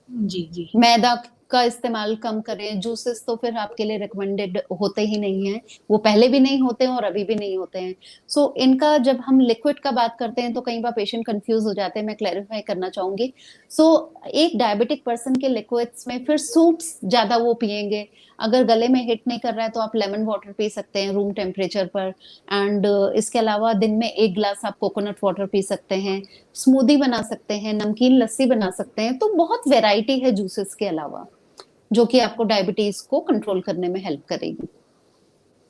जी, जी। मैदा का इस्तेमाल कम करें। जूसेस तो फिर आपके लिए रिकमेंडेड होते ही नहीं हैं, वो पहले भी नहीं होते हैं और अभी भी नहीं होते हैं। सो इनका जब हम लिक्विड का बात करते हैं तो कई बार पेशेंट कंफ्यूज हो जाते हैं, मैं क्लैरिफाई करना चाहूंगी। सो एक डायबिटिक पर्सन के लिक्विड्स में फिर सूप्स ज्यादा वो पिएंगे। अगर गले में हिट नहीं कर रहा है तो आप लेमन वाटर पी सकते हैं रूम टेम्परेचर पर। एंड इसके अलावा दिन में 1 ग्लास आप कोकोनट वाटर पी सकते हैं, स्मूदी बना सकते हैं, नमकीन लस्सी बना सकते हैं। तो बहुत वेराइटी है जूसेस के अलावा, जो कि आपको डायबिटीज को कंट्रोल करने में हेल्प करेगी।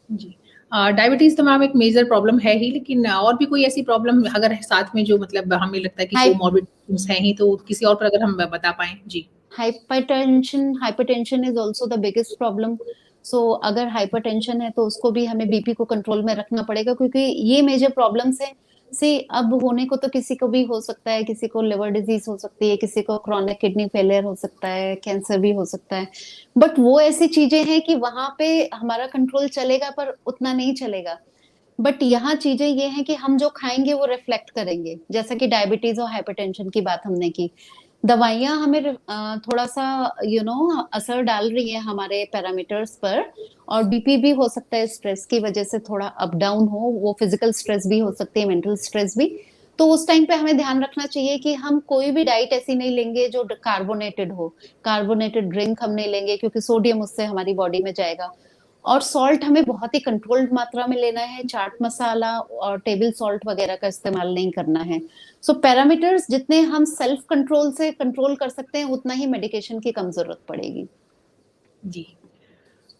जी। डायबिटीज़ तो मैम एक मेजर प्रॉब्लम है ही, लेकिन और भी कोई ऐसी प्रॉब्लम अगर साथ में जो मतलब हमें लगता है कि हाइ कोमॉर्बिडिटीज़ हैं ही, तो किसी और पर अगर हम बता पाएँ? जी। Hypertension is also the biggest problem. So अगर हाइपरटेंशन है तो उसको भी हमें बीपी को कंट्रोल में रखना पड़ेगा, क्योंकि ये मेजर प्रॉब्लम्स है। से अब होने को तो किसी को भी हो सकता है, किसी को लिवर डिजीज हो सकती है, किसी को क्रोनिक किडनी फेलियर हो सकता है, कैंसर भी हो सकता है। बट वो ऐसी चीजें हैं कि वहां पे हमारा कंट्रोल चलेगा पर उतना नहीं चलेगा। बट यहाँ चीजें ये हैं कि हम जो खाएंगे वो रिफ्लेक्ट करेंगे। जैसा कि डायबिटीज और हाइपरटेंशन की बात हमने की, दवाइयां हमें थोड़ा सा असर डाल रही है हमारे पैरामीटर्स पर। और बीपी भी हो सकता है स्ट्रेस की वजह से थोड़ा अप डाउन हो, वो फिजिकल स्ट्रेस भी हो सकती है, मेंटल स्ट्रेस भी। तो उस टाइम पे हमें ध्यान रखना चाहिए कि हम कोई भी डाइट ऐसी नहीं लेंगे जो कार्बोनेटेड हो। कार्बोनेटेड ड्रिंक हम नहीं लेंगे, क्योंकि सोडियम उससे हमारी बॉडी में जाएगा। और सॉल्ट हमें बहुत ही कंट्रोल्ड मात्रा में लेना है। चाट मसाला और टेबल सॉल्ट वगैरह का इस्तेमाल नहीं करना है। सो पैरामीटर्स जितने हम सेल्फ कंट्रोल से कंट्रोल कर सकते हैं, उतना ही मेडिकेशन की कम जरूरत पड़ेगी। जी।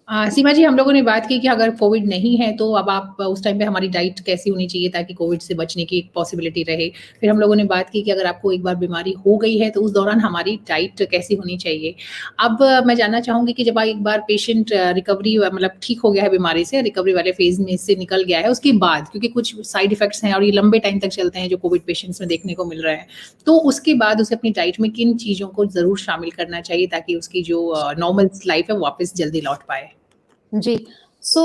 सीमा जी, हम लोगों ने बात की कि अगर कोविड नहीं है तो अब आप उस टाइम पे हमारी डाइट कैसी होनी चाहिए ताकि कोविड से बचने की एक पॉसिबिलिटी रहे। फिर हम लोगों ने बात की कि अगर आपको एक बार बीमारी हो गई है तो उस दौरान हमारी डाइट कैसी होनी चाहिए। अब मैं जानना चाहूँगी कि जब एक बार पेशेंट रिकवरी मतलब ठीक हो गया है बीमारी से, रिकवरी वाले फेज़ में से निकल गया है, उसके बाद क्योंकि कुछ साइड इफ़ेक्ट्स हैं और ये लंबे टाइम तक चलते हैं जो कोविड पेशेंट्स में देखने को मिल रहा है। तो उसके बाद उसे अपनी डाइट में किन चीज़ों को ज़रूर शामिल करना चाहिए ताकि उसकी जो नॉर्मल लाइफ़ है वापस जल्दी लौट पाए? जी। सो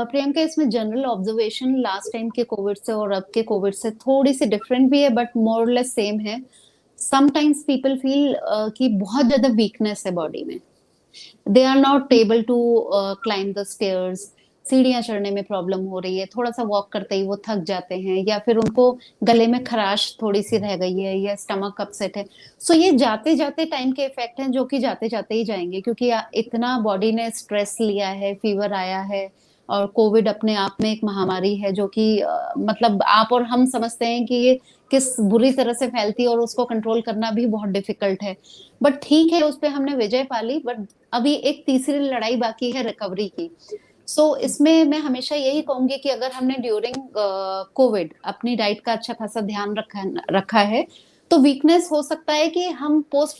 प्रियंका, इसमें जनरल ऑब्जर्वेशन लास्ट टाइम के कोविड से और अब के कोविड से थोड़ी सी डिफरेंट भी है, बट मोर लेस सेम है। समटाइम्स पीपल फील कि बहुत ज्यादा वीकनेस है बॉडी में। They are not able to climb the stairs. सीढ़ियां चढ़ने में प्रॉब्लम हो रही है, थोड़ा सा वॉक करते ही वो थक जाते हैं, या फिर उनको गले में खराश थोड़ी सी रह गई है, या स्टमक अपसेट है। सो ये जाते जाते टाइम के इफेक्ट हैं, जो कि जाते जाते ही जाएंगे, क्योंकि इतना बॉडी ने स्ट्रेस लिया है, फीवर आया है। और कोविड अपने आप में एक महामारी है, जो कि मतलब आप और हम समझते हैं कि ये किस बुरी तरह से फैलती है, और उसको कंट्रोल करना भी बहुत डिफिकल्ट है। बट ठीक है, उस पर हमने विजय पा ली। बट अभी एक तीसरी लड़ाई बाकी है, रिकवरी की। सो इसमें मैं हमेशा यही कहूंगी कि अगर हमने ड्यूरिंग कोविड अपनी डाइट का अच्छा खासा ध्यान रखा है, तो वीकनेस हो सकता है कि हम पोस्ट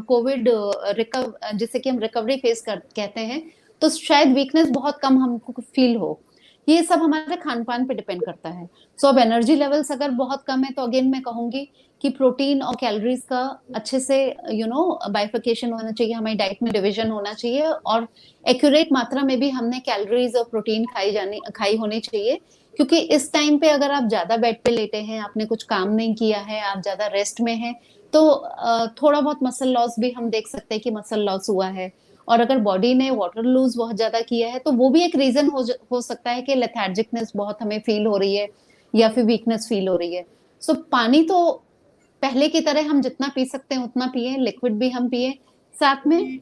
कोविड जिसे कि हम रिकवरी फेज कहते हैं, तो शायद वीकनेस बहुत कम हमको फील हो। ये सब हमारे खान पान पे डिपेंड करता है। सो अब एनर्जी लेवल्स अगर बहुत कम है तो अगेन मैं कहूंगी कि प्रोटीन और कैलोरीज का अच्छे से बाइफिकेशन होना चाहिए, हमारी डाइट में डिवीजन होना चाहिए, और एक्यूरेट मात्रा में भी हमने कैलोरीज और प्रोटीन खाई होनी चाहिए। क्योंकि इस टाइम पे अगर आप ज्यादा बेड पे लेटे हैं, आपने कुछ काम नहीं किया है, आप ज्यादा रेस्ट में हैं, तो थोड़ा बहुत मसल लॉस भी हम देख सकते हैं कि मसल लॉस हुआ है। और अगर बॉडी ने वाटर लूज बहुत ज्यादा किया है तो वो भी एक रीजन हो सकता है कि लेथार्जिकनेस बहुत हमें फील हो रही है या फिर वीकनेस फील हो रही है। सो पानी तो पहले की तरह हम जितना पी सकते हैं उतना पिए, लिक्विड भी हम पिए, साथ में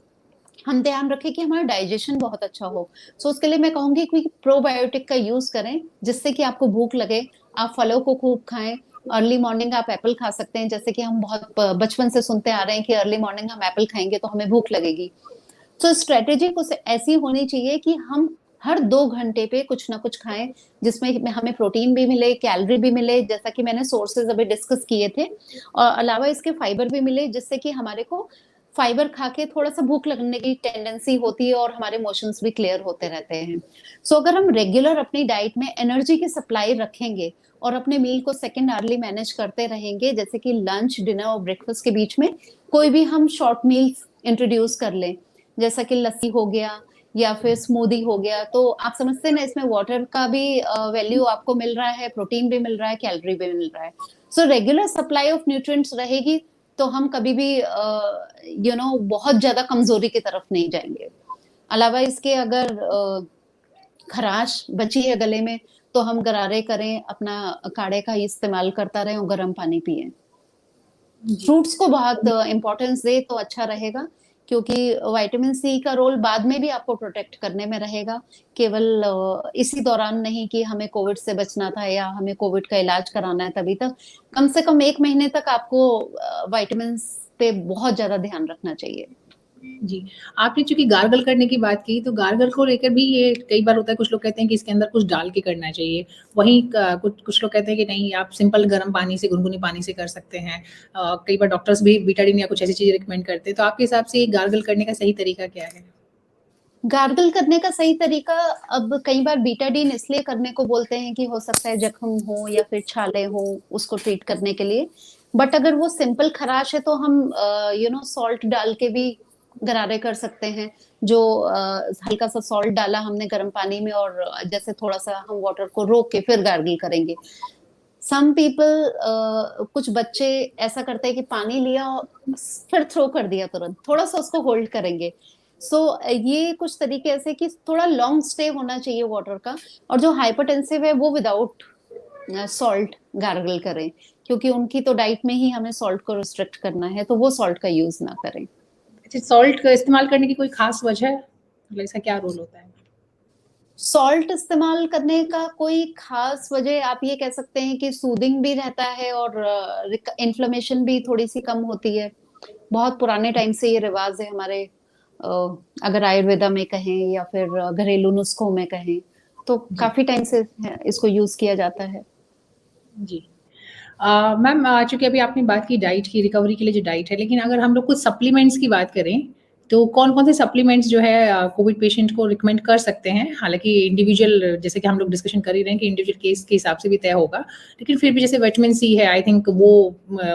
हम ध्यान रखें कि हमारा डाइजेशन बहुत अच्छा हो। सो उसके लिए मैं कहूंगी कि प्रोबायोटिक का यूज करें जिससे कि आपको भूख लगे, आप फलों को खूब खाएं। अर्ली मॉर्निंग आप एप्पल खा सकते हैं, जैसे कि हम बहुत बचपन से सुनते आ रहे हैं कि अर्ली मॉर्निंग हम एप्पल खाएंगे तो हमें भूख लगेगी। तो स्ट्रेटेजी कुछ ऐसी होनी चाहिए कि हम हर 2 घंटे पे कुछ ना कुछ खाएं जिसमें हमें प्रोटीन भी मिले, कैलोरी भी मिले, जैसा कि मैंने सोर्सेज अभी डिस्कस किए थे, और अलावा इसके फाइबर भी मिले, जिससे कि हमारे को फाइबर खा के थोड़ा सा भूख लगने की टेंडेंसी होती है और हमारे मोशंस भी क्लियर होते रहते हैं। सो अगर हम रेगुलर अपनी डाइट में एनर्जी की सप्लाई रखेंगे और अपने मील को सेकेंड आवर्ली मैनेज करते रहेंगे, जैसे कि लंच, डिनर और ब्रेकफास्ट के बीच में कोई भी हम शॉर्ट मील्स इंट्रोड्यूस कर लें, जैसा कि लस्सी हो गया या फिर स्मूदी हो गया, तो आप समझते हैं ना, इसमें वाटर का भी वैल्यू आपको मिल रहा है, प्रोटीन भी मिल रहा है, कैलोरी भी मिल रहा है। So regular supply of nutrients रहेगी तो हम कभी भी बहुत ज्यादा कमजोरी की तरफ नहीं जाएंगे। अलावा इसके अगर खराश बची है गले में तो हम गरारे करें, अपना काढ़े का इस्तेमाल करता रहें और गर्म पानी पिए। जी। फ्रूट्स को बहुत इंपॉर्टेंस दे तो अच्छा रहेगा, क्योंकि विटामिन सी का रोल बाद में भी आपको प्रोटेक्ट करने में रहेगा, केवल इसी दौरान नहीं कि हमें कोविड से बचना था या हमें कोविड का इलाज कराना है तभी तक। कम से कम 1 महीने तक आपको विटामिन पे बहुत ज्यादा ध्यान रखना चाहिए। जी, आपने चूँकि गार्गल करने की बात की, तो गार्गल को लेकर भी ये कई बार होता है, कुछ लोग कहते हैं कि इसके अंदर कुछ डाल के करना चाहिए। वहीं क कुछ लोग कहते हैं कि नहीं, आप सिंपल गर्म पानी से, गुनगुनी पानी से कर सकते हैं। कई बार डॉक्टर्स भी बीटाडीन या कुछ ऐसी चीज़ें रिकमेंड करते हैं। तो आपके हिसाब से गार्गल करने का सही तरीका क्या है? गार्गल करने का सही तरीका, अब कई बार बीटाडीन इसलिए करने को बोलते हैं कि हो सकता है जख्म हो या फिर छाले हो, उसको ट्रीट करने के लिए। बट अगर वो सिंपल खराश है तो हम सॉल्ट डाल के भी गरारे कर सकते हैं। जो हल्का सा सॉल्ट डाला हमने गर्म पानी में, और जैसे थोड़ा सा हम वाटर को रोक के फिर गार्गिल करेंगे। सम पीपल, कुछ बच्चे ऐसा करते हैं कि पानी लिया और फिर थ्रो कर दिया तुरंत, थोड़ा सा उसको होल्ड करेंगे। सो ये कुछ तरीके ऐसे कि थोड़ा लॉन्ग स्टे होना चाहिए वाटर का। और जो हाइपरटेंसिव है वो विदाउट सॉल्ट गार्गल करें, क्योंकि उनकी तो डाइट में ही हमें सॉल्ट को रिस्ट्रिक्ट करना है, तो वो सॉल्ट का यूज ना करें। अच्छा, सॉल्ट का इस्तेमाल करने की कोई खास वजह है? मतलब इसका क्या रोल होता है? सॉल्ट इस्तेमाल करने का कोई खास वजह, आप ये कह सकते हैं कि सूदिंग भी रहता है और इन्फ्लेमेशन भी थोड़ी सी कम होती है। बहुत पुराने टाइम से ये रिवाज है हमारे, अ, अगर आयुर्वेदा में कहें या फिर घरेलू नुस्खों में कहें, तो जी, काफी टाइम से इसको यूज किया जाता है। जी। मैम, चूँकि अभी आपने बात की डाइट की, रिकवरी के लिए जो डाइट है, लेकिन अगर हम लोग कुछ सप्लीमेंट्स की बात करें, तो कौन-कौन से सप्लीमेंट्स जो है कोविड पेशेंट को रिकमेंड कर सकते हैं? हालाँकि इंडिविजुअल, जैसे कि हम लोग डिस्कशन कर ही रहे हैं कि इंडिविजुअल केस के हिसाब से भी तय होगा, लेकिन फिर भी जैसे विटामिन सी है, आई थिंक वो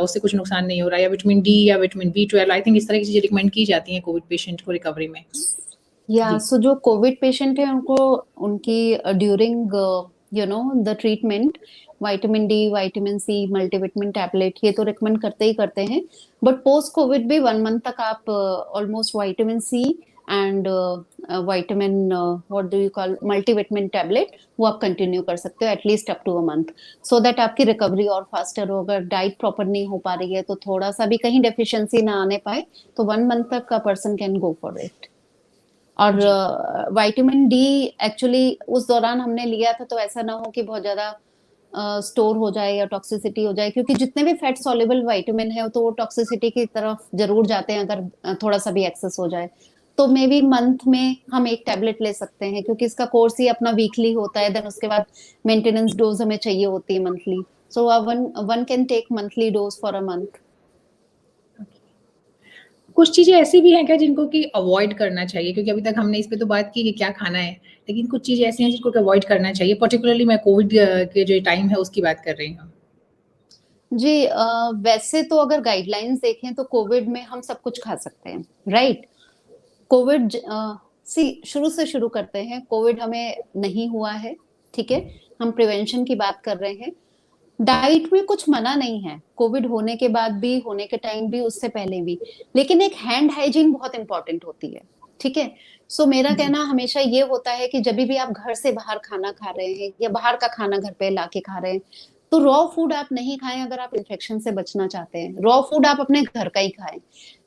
उससे कुछ नुकसान नहीं हो रहा है, या विटामिन डी या विटामिन बी12, आई थिंक इस तरह की चीज़ें रिकमेंड की जाती हैं कोविड पेशेंट को रिकवरी में। या जी, सो जो कोविड पेशेंट है उनको, उनकी during the treatment, vitamin D, vitamin C, multivitamin tablet ये तो रिकमेंड करते ही करते हैं। बट पोस्ट कोविड भी 1 मंथ तक आप almost vitamin C and vitamin, what do you call, multivitamin tablet, वो आप कंटिन्यू कर सकते हो at least up to a month, so that आपकी रिकवरी और फास्टर हो। अगर डाइट प्रॉपर नहीं हो पा रही है तो थोड़ा सा भी कहीं डेफिशिएंसी ना आने पाए, तो 1 मंथ तक का person can go for it. और जी, विटामिन डी एक्चुअली उस दौरान हमने लिया था तो ऐसा ना हो कि बहुत ज्यादा स्टोर हो जाए या टॉक्सिसिटी हो जाए, क्योंकि जितने भी फैट सॉल्युबल विटामिन है तो वो टॉक्सिसिटी की तरफ जरूर जाते हैं अगर थोड़ा सा भी एक्सेस हो जाए। तो मे बी मंथ में हम एक टैबलेट ले सकते हैं, क्योंकि इसका कोर्स ही अपना वीकली होता है, देन उसके बाद मेंटेनेंस डोज हमें चाहिए होती है monthly. So one one can take monthly dose for a month. Okay. कुछ चीज़ें ऐसी भी हैं क्या जिनको कि अवॉइड करना चाहिए? क्योंकि अभी तक हमने इस पे तो बात की कि क्या खाना है, लेकिन कुछ चीज़ें ऐसी हैं जिनको कि अवॉइड करना चाहिए, पर्टिकुलरली मैं कोविड के जो टाइम है उसकी बात कर रही हूँ। जी वैसे तो अगर गाइडलाइंस देखें तो कोविड में हम सब कुछ खा सकते हैं, राइट? कोविड शुरू से शुरू करते हैं। कोविड हमें नहीं हुआ है, ठीक है? हम प्रिवेंशन की बात कर रहे हैं। डाइट में कुछ मना नहीं है, कोविड होने के बाद भी, होने के टाइम भी, उससे पहले भी। लेकिन एक हैंड हाइजीन बहुत इंपॉर्टेंट होती है, ठीक है? सो मेरा जी, कहना हमेशा ये होता है कि जब भी आप घर से बाहर खाना खा रहे हैं या बाहर का खाना घर पे लाके खा रहे हैं, तो रॉ फूड आप नहीं खाएं अगर आप इन्फेक्शन से बचना चाहते हैं। रॉ फूड आप अपने घर का ही खाएं,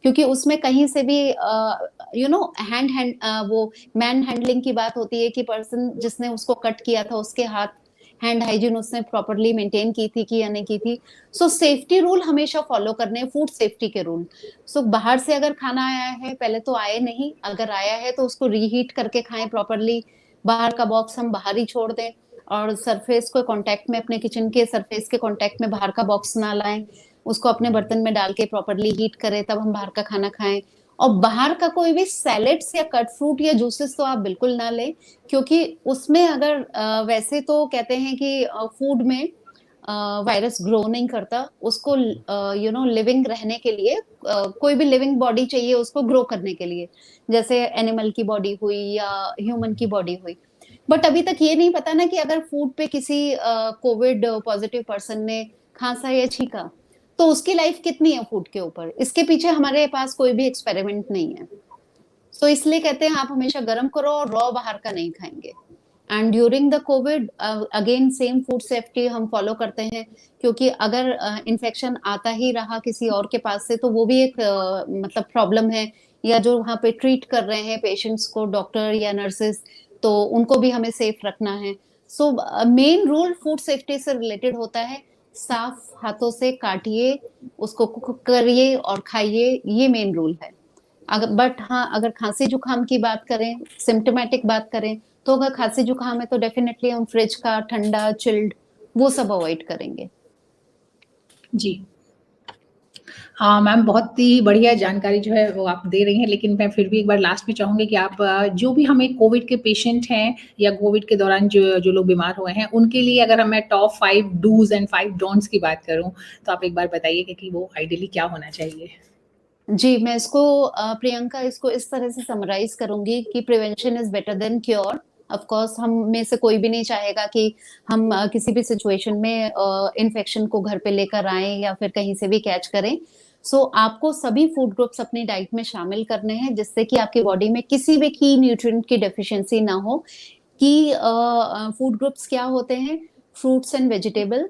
क्योंकि उसमें कहीं से भी हैंड हैंड वो मैन हैंडलिंग की बात होती है कि पर्सन जिसने उसको कट किया था उसके हाथ हैंड हाइजीन उसने प्रॉपरली मेंटेन की थी कि या नहीं की थी। सो सेफ्टी रूल हमेशा फॉलो करने हैं, फूड सेफ्टी के रूल। सो बाहर से अगर खाना आया है, पहले तो आए नहीं, अगर आया है तो उसको रीहीट करके खाएं प्रॉपरली। बाहर का बॉक्स हम बाहर ही छोड़ दें और सरफेस को कांटेक्ट में, अपने किचन के सरफेस के कांटेक्ट में बाहर का बॉक्स ना लाएं। उसको अपने बर्तन में डाल के प्रॉपरली हीट करें, तब हम बाहर का खाना खाएं। और बाहर का कोई भी सैलेड्स या कट फ्रूट या जूसेस तो आप बिल्कुल ना लें, क्योंकि उसमें अगर वैसे तो कहते हैं कि फूड में वायरस ग्रो नहीं करता, उसको लिविंग रहने के लिए कोई भी लिविंग बॉडी चाहिए उसको ग्रो करने के लिए, जैसे एनिमल की बॉडी हुई या ह्यूमन की बॉडी हुई। बट अभी तक ये नहीं पता ना कि अगर फूड पे किसी कोविड पॉजिटिव पर्सन ने खांसा या छींका तो उसकी लाइफ कितनी है फूड के ऊपर, इसके पीछे हमारे पास कोई भी एक्सपेरिमेंट नहीं है। तो इसलिए कहते हैं आप हमेशा गर्म करो और रॉ बाहर का नहीं खाएंगे। And during the Covid again same food safety हम फॉलो करते हैं, क्योंकि अगर इन्फेक्शन आता ही रहा किसी और के पास से तो वो भी एक मतलब प्रॉब्लम है। या जो वहाँ पे ट्रीट कर रहे हैं पेशेंट्स को, डॉक्टर या नर्सेस, तो उनको भी हमें सेफ रखना है। So main rule food safety से रिलेटेड होता है, साफ हाथों से काटिए, उसको कुक करिए और खाइए, ये मेन रूल है। अगर बट हाँ, अगर खांसी जुकाम की बात करें, सिम्टोमेटिक बात करें, तो अगर खांसी जुकाम है तो डेफिनेटली हम फ्रिज का ठंडा चिल्ड वो सब अवॉइड करेंगे। जी। हाँ, मैम बहुत ही बढ़िया जानकारी जो है वो आप दे रही हैं, लेकिन मैं फिर भी एक बार लास्ट में चाहूँगी कि आप जो भी हमें कोविड के पेशेंट हैं या कोविड के दौरान जो जो लोग बीमार हुए हैं, उनके लिए अगर मैं टॉप 5 डूज़ एंड 5 डोंट्स की बात करूँ, तो आप एक बार बताइए कि वो आइडियली क्या होना चाहिए? जी, मैं इसको प्रियंका इसको इस तरह से समराइज करूंगी कि prevention is better than cure. Of course हम में से कोई भी नहीं चाहेगा कि हम किसी भी सिचुएशन में इन्फेक्शन को घर पे लेकर आए या फिर कहीं से भी कैच करें। सो आपको सभी फूड ग्रुप्स अपनी डाइट में शामिल करने हैं, जिससे कि आपकी बॉडी में किसी भी की न्यूट्रिएंट की डेफिशिएंसी ना हो। कि फूड ग्रुप्स क्या होते हैं? Fruits and vegetable,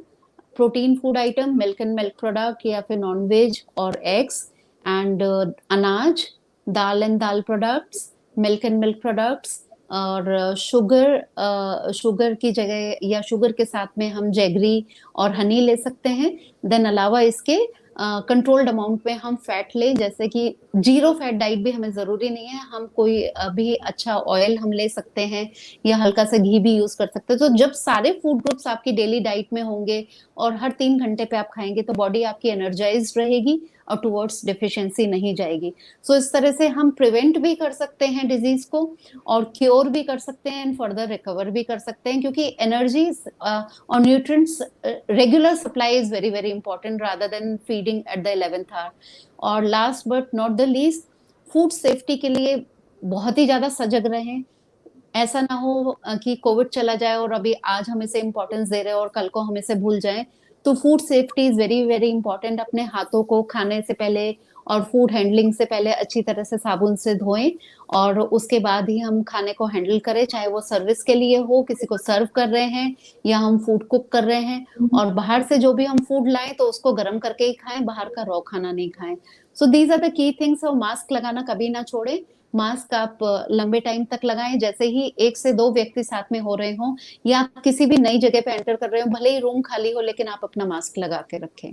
protein food item, milk and milk product या फिर नॉन वेज और एग्स, एंड अनाज, दाल एंड दाल products, milk and milk products, और शुगर की जगह या शुगर के साथ में हम जैगरी और हनी ले सकते हैं। देन अलावा इसके कंट्रोल्ड अमाउंट में हम फैट लें, जैसे कि जीरो फैट डाइट भी हमें जरूरी नहीं है, हम कोई भी अच्छा ऑयल हम ले सकते हैं या हल्का सा घी भी यूज कर सकते हैं। तो जब सारे फूड ग्रुप्स आपकी डेली डाइट में होंगे और हर 3 घंटे पे आप खाएंगे तो बॉडी आपकी एनर्जाइज रहेगी और टुवर्ड्स डेफिशिएंसी नहीं जाएगी। सो इस तरह से हम प्रिवेंट भी कर सकते हैं डिजीज को और क्योर भी कर सकते हैं एंड फर्दर रिकवर भी कर सकते हैं, क्योंकि एनर्जी और nutrients regular supply is very very important rather than feeding at the 11th hour. और last but not the least, food safety के लिए बहुत ही ज्यादा सजग रहें। ऐसा ना हो कि कोविड चला जाए और अभी आज हम इसे इम्पोर्टेंस दे रहे हैं और कल को हम इसे भूल जाएं। तो food safety is very very important. अपने हाथों को खाने से पहले और फूड हैंडलिंग से पहले अच्छी तरह से साबुन से धोएं और उसके बाद ही हम खाने को हैंडल करें, चाहे वो सर्विस के लिए हो, किसी को सर्व कर रहे हैं या हम फूड कुक कर रहे हैं। और बाहर से जो भी हम फूड लाएं तो उसको गर्म करके ही खाएं, बाहर का रॉ खाना नहीं खाएं। So these are the key things. और मास्क लगाना कभी ना छोड़ें। मास्क आप लंबे टाइम तक लगाएं, जैसे ही 1 से 2 व्यक्ति साथ में हो रहे हों या आप किसी भी नई जगह पे एंटर कर रहे हो, भले ही रूम खाली हो लेकिन आप अपना मास्क लगा के रखें।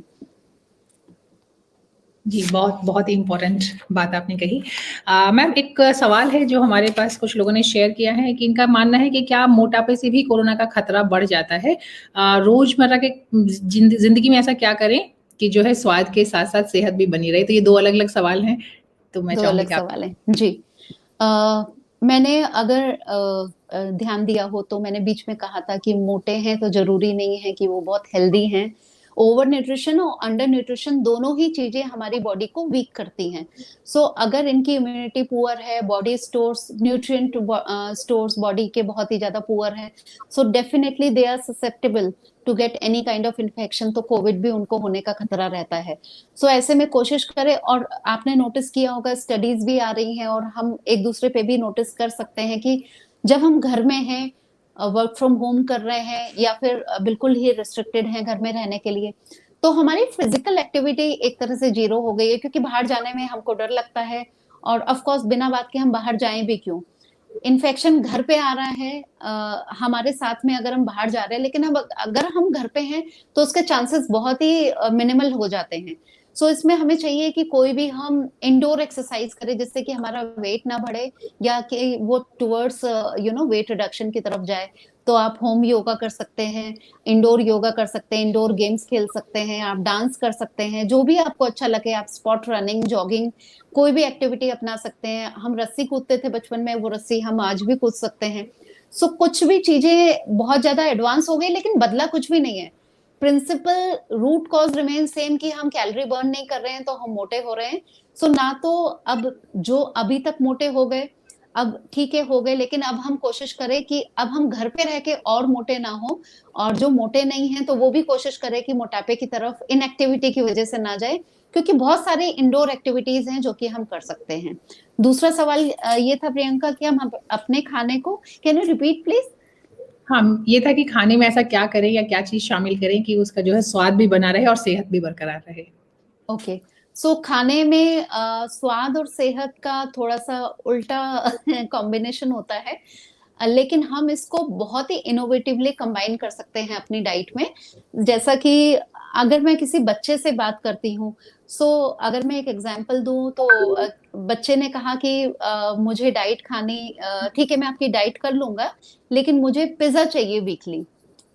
जी, बहुत बहुत ही इम्पोर्टेंट बात आपने कही। मैम एक सवाल है जो हमारे पास कुछ लोगों ने शेयर किया है कि इनका मानना है कि क्या मोटापे से भी कोरोना का खतरा बढ़ जाता है? रोज़मर्रा के ज़िंदगी में ऐसा क्या करें कि जो है स्वाद के साथ-साथ सेहत भी बनी रहे? तो ये 2 अलग-अलग सवाल हैं। तो मैं 2 चाहूँगी अलग कि आप सवाल हैं। जी। मैंने अगर ध्यान दिया हो तो मैंने बीच में कहा था कि मोटे हैं तो ज़रूरी नहीं है कि वो बहुत हेल्दी हैं। ओवर न्यूट्रिशन और अंडर न्यूट्रिशन दोनों ही चीज़ें हमारी बॉडी को वीक करती हैं। सो अगर इनकी इम्यूनिटी पुअर है, body stores nutrient stores body के बहुत ही ज़्यादा पुअर हैं, so definitely they are susceptible to get any kind of infection, तो कोविड भी उनको होने का खतरा रहता है। सो ऐसे में कोशिश करें, और आपने नोटिस किया होगा स्टडीज भी आ रही हैं और हम एक दूसरे पे भी नोटिस कर सकते हैं कि जब हम घर में हैं, वर्क फ्रॉम होम कर रहे हैं या फिर बिल्कुल ही रिस्ट्रिक्टेड हैं घर में रहने के लिए, तो हमारी फिजिकल एक्टिविटी एक तरह से जीरो हो गई है, क्योंकि बाहर जाने में हमको डर लगता है। और ऑफ कोर्स बिना बात के हम बाहर जाएं भी क्यों, इन्फेक्शन घर पे आ रहा है हमारे साथ में अगर हम बाहर जा रहे हैं, लेकिन अब अगर हम घर पे हैं तो उसके चांसेस बहुत ही मिनिमल हो जाते हैं। सो इसमें हमें चाहिए कि कोई भी हम इंडोर एक्सरसाइज करें जिससे कि हमारा वेट ना बढ़े, या कि वो टुवर्ड्स वेट रिडक्शन की तरफ जाए। तो आप होम योगा कर सकते हैं, इंडोर योगा कर सकते हैं, इंडोर गेम्स खेल सकते हैं, आप डांस कर सकते हैं, जो भी आपको अच्छा लगे। आप स्पॉट रनिंग, जॉगिंग, कोई भी एक्टिविटी अपना सकते हैं। हम रस्सी कूदते थे बचपन में, वो रस्सी हम आज भी कूद सकते हैं। सो कुछ भी चीजें बहुत ज्यादा एडवांस हो गई, लेकिन बदला कुछ भी नहीं है। Principal root cause remain same, कि हम कैलोरी बर्न नहीं कर रहे हैं तो हम मोटे हो रहे हैं। सो ना तो अब जो अभी तक मोटे हो गए, अब ठीक है हो गए, लेकिन अब हम कोशिश करें कि अब हम घर पे रह के और मोटे ना हो, और जो मोटे नहीं हैं तो वो भी कोशिश करें कि मोटापे की तरफ इनएक्टिविटी की वजह से ना जाए, क्योंकि बहुत सारी इंडोर एक्टिविटीज हैं जो कि हम कर सकते हैं। दूसरा सवाल ये था प्रियंका कि हम अपने खाने को, कैन यू रिपीट प्लीज? हाँ, ये था कि खाने में ऐसा क्या करें या क्या चीज़ शामिल करें कि उसका जो है स्वाद भी बना रहे और सेहत भी बरकरार रहे? ओके। सो खाने में स्वाद और सेहत का थोड़ा सा उल्टा कॉम्बिनेशन होता है, लेकिन हम इसको बहुत ही इनोवेटिवली कंबाइन कर सकते हैं अपनी डाइट में। जैसा कि अगर मैं किसी बच्चे से बात करती हूँ, सो अगर मैं एक एग्जांपल दूं तो बच्चे ने कहा कि मुझे डाइट खानी, ठीक है मैं आपकी डाइट कर लूंगा, लेकिन मुझे पिज्जा चाहिए वीकली।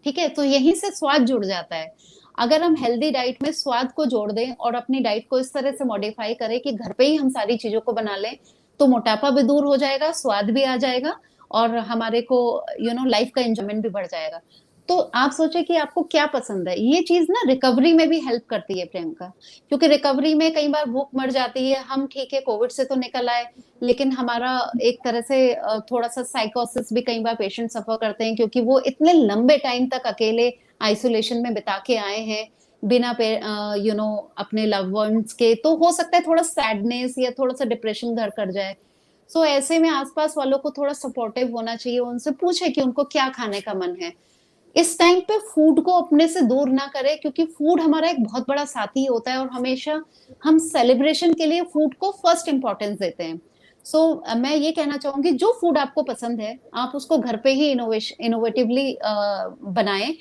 ठीक है, तो यहीं से स्वाद जुड़ जाता है। अगर हम हेल्दी डाइट में स्वाद को जोड़ दें और अपनी डाइट को इस तरह से मॉडिफाई करें कि घर पे ही हम सारी चीजों को बना लें, तो मोटापा भी दूर हो जाएगा, स्वाद भी आ जाएगा, और हमारे को लाइफ का एंजॉयमेंट भी बढ़ जाएगा। तो आप सोचे कि आपको क्या पसंद है, ये चीज ना रिकवरी में भी हेल्प करती है प्रियंका, क्योंकि रिकवरी में कई बार भूख मर जाती है। हम ठीक है कोविड से तो निकल आए, लेकिन हमारा एक तरह से थोड़ा सा साइकोसिस भी कई बार पेशेंट सफर करते हैं, क्योंकि वो इतने लंबे टाइम तक अकेले आइसोलेशन में बिता के आए हैं बिना पे अपने लव वंस के, तो हो सकता है थोड़ा सैडनेस या थोड़ा सा डिप्रेशन घर कर जाए। सो ऐसे में आसपास वालों को थोड़ा सपोर्टिव होना चाहिए, उनसे पूछे कि उनको क्या खाने का मन है। इस टाइम पे फूड को अपने से दूर ना करें, क्योंकि फूड हमारा एक बहुत बड़ा साथी होता है, और हमेशा हम सेलिब्रेशन के लिए फूड को फर्स्ट इंपॉर्टेंस देते हैं। मैं ये कहना चाहूंगी, जो फूड आपको पसंद है आप उसको घर पे ही इनोवेटिवली बनाएं।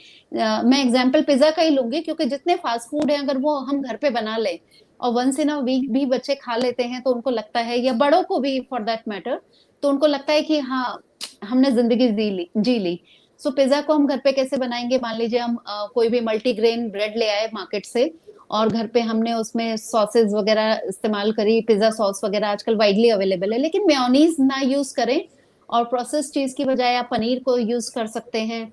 मैं एग्जांपल पिज्जा का ही लूंगी, क्योंकि जितने फास्ट फूड है अगर वो हम घर पे बना लें और वंस इन अ वीक भी बच्चे खा लेते हैं, तो उनको लगता है, या बड़ों को भी फॉर दैट मैटर, तो उनको लगता है कि हाँ हमने जिंदगी जी ली। पिज्जा को हम घर पे कैसे बनाएंगे? मान लीजिए हम कोई भी मल्टीग्रेन ब्रेड ले आए मार्केट से, और घर पे हमने उसमें सॉसेज वगैरह इस्तेमाल करी, पिज्जा सॉस वगैरह आजकल वाइडली अवेलेबल है, लेकिन मेयोनीज ना यूज करें, और प्रोसेस चीज की बजाय आप पनीर को यूज कर सकते हैं।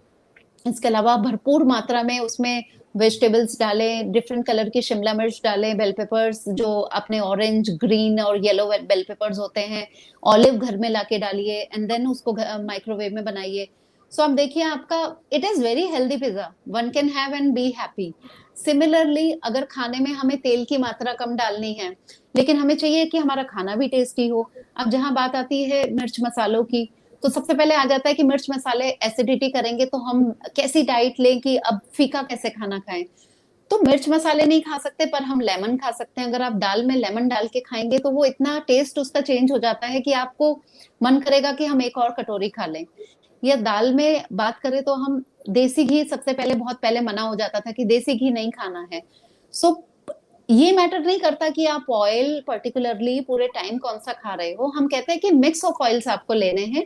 इसके अलावा भरपूर मात्रा में उसमें वेजिटेबल्स डालें, डिफरेंट कलर की शिमला मिर्च डालें, बेल पेपर्स जो अपने ऑरेंज, ग्रीन और येलो बेल पेपर्स होते हैं, ऑलिव घर में लाके डालिए, एंड देन उसको माइक्रोवेव में बनाइए। आप देखिए आपका it is very healthy pizza, one can have and be happy. Similarly अगर खाने में हमें तेल की मात्रा कम डालनी है, लेकिन हमें चाहिए कि हमारा खाना भी टेस्टी हो, अब जहां बात आती है मिर्च मसालों की, तो सबसे पहले आ जाता है कि मिर्च मसाले एसिडिटी करेंगे, तो हम कैसी डाइट लें कि अब फीका कैसे खाना खाएं? तो मिर्च मसाले नहीं खा सकते, पर हम लेमन खा सकते हैं। अगर आप दाल में लेमन डाल के खाएंगे तो वो इतना टेस्ट उसका चेंज हो जाता है कि आपको मन करेगा कि हम एक और कटोरी खा लें। या दाल में बात करें तो हम देसी घी, सबसे पहले बहुत पहले मना हो जाता था कि देसी घी नहीं खाना है। सो ये मैटर नहीं करता कि आप ऑयल पर्टिकुलरली पूरे टाइम कौन सा खा रहे हो, हम कहते हैं कि मिक्स ऑफ ऑयल्स आपको लेने हैं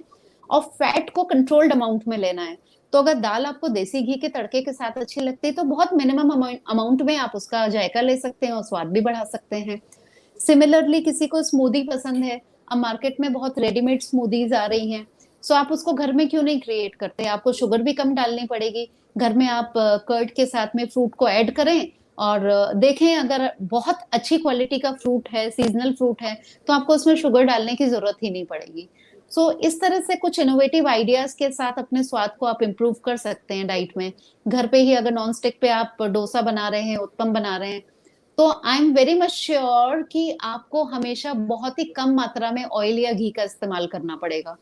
और फैट को कंट्रोल्ड अमाउंट में लेना है। तो अगर दाल आपको देसी घी के तड़के के साथ अच्छी लगती है, तो बहुत मिनिमम अमाउंट में आप उसका जायका ले सकते हैं और स्वाद भी बढ़ा सकते हैं। सिमिलरली किसी को स्मूदी पसंद है, अब मार्केट में बहुत रेडीमेड स्मूदीज आ रही हैं, सो आप उसको घर में क्यों नहीं क्रिएट करते? आपको शुगर भी कम डालनी पड़ेगी, घर में आप कर्ड के साथ में फ्रूट को ऐड करें और देखें अगर बहुत अच्छी क्वालिटी का फ्रूट है, सीजनल फ्रूट है, तो आपको उसमें शुगर डालने की जरूरत ही नहीं पड़ेगी। सो इस तरह से कुछ इनोवेटिव आइडियाज के साथ अपने स्वाद को आप इम्प्रूव कर सकते हैं डाइट में। घर पे ही अगर नॉन स्टिक पे आप डोसा बना रहे हैं, उत्पम बना रहे हैं, तो I am very much sure कि आपको हमेशा बहुत ही कम मात्रा में ऑयल या घी का इस्तेमाल करना पड़ेगा।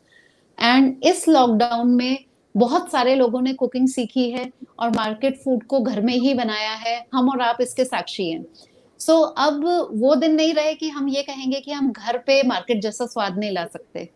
एंड इस लॉकडाउन में बहुत सारे लोगों ने कुकिंग सीखी है और मार्केट फूड को घर में ही बनाया है, हम और आप इसके साक्षी हैं। सो अब वो दिन नहीं रहे कि हम ये कहेंगे कि हम घर पे मार्केट जैसा स्वाद नहीं ला सकते।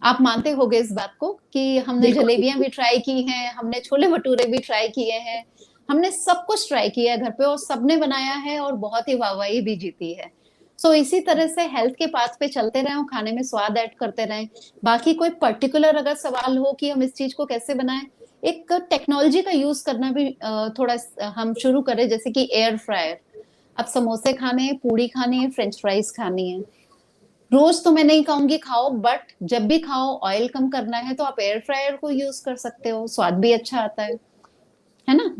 आप मानते होगे इस बात को कि हमने बिल्कुल, जलेबियां भी ट्राई की हैं, हमने छोले भटूरे भी ट्राई किए हैं, हमने सब कुछ ट्राई किया है घर पे और सबने बनाया है और बहुत ही वाहवाही भी जीती है। सो इसी तरह से हेल्थ के पाथ पे चलते रहें और खाने में स्वाद ऐड करते रहें। बाकी कोई पर्टिकुलर अगर सवाल हो कि हम इस चीज को कैसे बनाएं, एक टेक्नोलॉजी का यूज करना भी थोड़ा हम शुरू करें, जैसे कि एयर फ्रायर। अब समोसे खाने हैं, पूड़ी खानी है, फ्रेंच फ्राइज खानी है, रोज तो मैं नहीं कहूंगी खाओ, बट जब भी खाओ ऑयल कम करना है तो आप एयर फ्रायर को यूज कर सकते हो, स्वाद भी अच्छा आता है ना?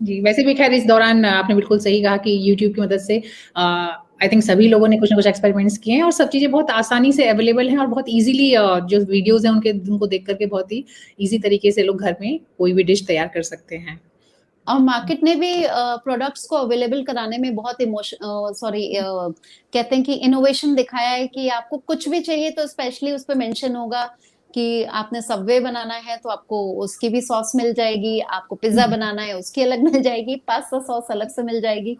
जी, वैसे भी खैर इस दौरान आपने बिल्कुल सही कहा कि यूट्यूब की मदद से आई थिंक सभी लोगों ने कुछ ना कुछ एक्सपेरिमेंट्स किए हैं और सब चीज़ें बहुत आसानी से अवेलेबल हैं और बहुत ईज़िली जो वीडियोज़ हैं उनको देख कर के बहुत ही ईज़ी तरीके से लोग घर में कोई भी डिश तैयार कर सकते हैं। और मार्केट ने भी प्रोडक्ट्स को अवेलेबल कराने में बहुत कहते हैं कि इनोवेशन दिखाया है कि आपको कुछ भी चाहिए तो स्पेशली उस पे मेंशन होगा कि आपने सबवे बनाना है तो आपको उसकी भी सॉस मिल जाएगी, आपको पिज्जा बनाना है उसकी अलग मिल जाएगी, पास्ता सॉस अलग से मिल जाएगी।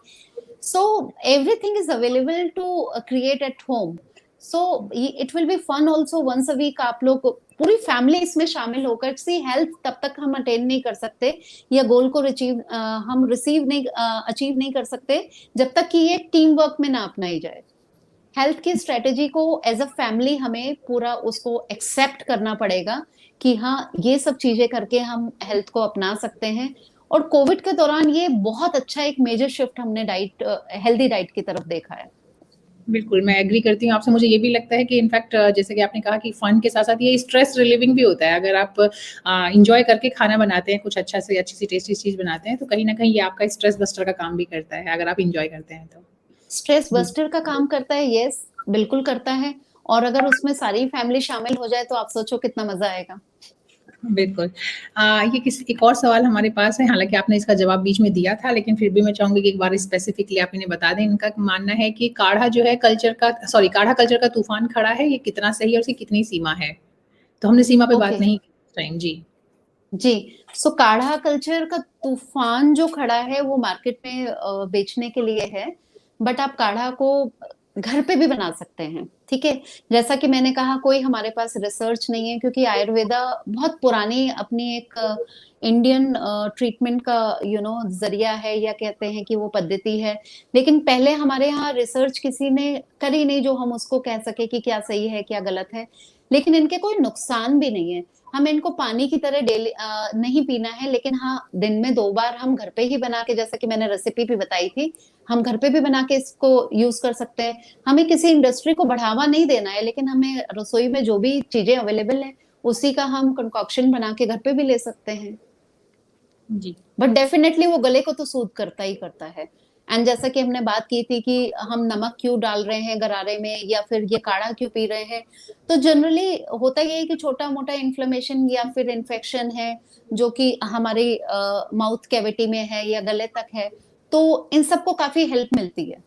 So everything is available to create at home. So it will be fun also once a week आप लोग पूरी फैमिली इसमें शामिल होकर, सी हेल्थ तब तक हम अटेन नहीं कर सकते या गोल को अचीव नहीं कर सकते जब तक कि ये टीम वर्क में ना अपनाई जाए। हेल्थ की स्ट्रेटेजी को एज अ फैमिली हमें पूरा उसको एक्सेप्ट करना पड़ेगा कि हाँ ये सब चीजें करके हम हेल्थ को अपना सकते हैं। और कोविड के दौरान ये बहुत अच्छा एक मेजर शिफ्ट हमने हेल्दी डाइट की तरफ देखा है। बिल्कुल, मैं एग्री करती हूँ आपसे। मुझे ये भी लगता है कि इनफैक्ट जैसे कि आपने कहा कि फन के साथ-साथ ये स्ट्रेस रिलीविंग भी होता है। अगर आप एन्जॉय करके खाना बनाते हैं, कुछ अच्छा से अच्छी सी टेस्टी चीज़ बनाते हैं, तो कहीं न कहीं ये आपका स्ट्रेस बस्टर का काम भी करता है, अगर आप एन्जॉय करते हैं तो। स्ट्रेस जी। बस्टर का काम करता है, यस, बिल्कुल करता है। और अगर उसमें सारी फैमिली शामिल हो जाए तो आप सोचो कितना मजा आएगा। बिल्कुल। ये एक और सवाल हमारे पास है, हालाँकि आपने इसका जवाब बीच में दिया था, लेकिन फिर भी मैं चाहूँगी कि एक बार स्पेसिफिकली आप इन्हें बता दें। इनका मानना है कि काढ़ा कल्चर का तूफ़ान खड़ा है, ये कितना सही है और उसकी कितनी सीमा है? तो हमने सीमा पे ओके, बात नहीं की इस टाइम। जी। जी। सो काढ़ा कल्चर का तूफान जो खड़ा है वो मार्केट में बेचने के लिए है, बट आप काढ़ा को घर पे भी बना सकते हैं, ठीक है? जैसा कि मैंने कहा, कोई हमारे पास रिसर्च नहीं है क्योंकि आयुर्वेदा बहुत पुरानी अपनी एक इंडियन ट्रीटमेंट का ज़रिया है, या कहते हैं कि वो पद्धति है। लेकिन पहले हमारे यहाँ रिसर्च किसी ने करी नहीं जो हम उसको कह सके कि क्या सही है, क्या गलत है। लेकिन इनके कोई नुकसान भी नहीं है। हमें इनको पानी की तरह डेली नहीं पीना है, लेकिन हाँ, दिन में 2 बार हम घर पे ही बना के, जैसा कि मैंने रेसिपी भी बताई थी, हम घर पे भी बना के इसको यूज़ कर सकते हैं। हमें किसी इंडस्ट्री को बढ़ावा नहीं देना है, लेकिन हमें रसोई में जो भी चीज़ें अवेलेबल हैं, उसी का हम कंकॉक्शन बना के घर पे भी ले सकते हैं। जी। बट डेफिनेटली वो गले को तो सूद करता ही करता है। एंड जैसा कि हमने बात की थी कि हम नमक क्यों डाल रहे हैं गरारे में या फिर ये काढ़ा क्यों पी रहे हैं, तो जनरली होता ये है कि छोटा मोटा इन्फ्लेमेशन या फिर इन्फेक्शन है जो कि हमारी माउथ कैविटी में है या गले तक है, तो इन सबको काफी हेल्प मिलती है।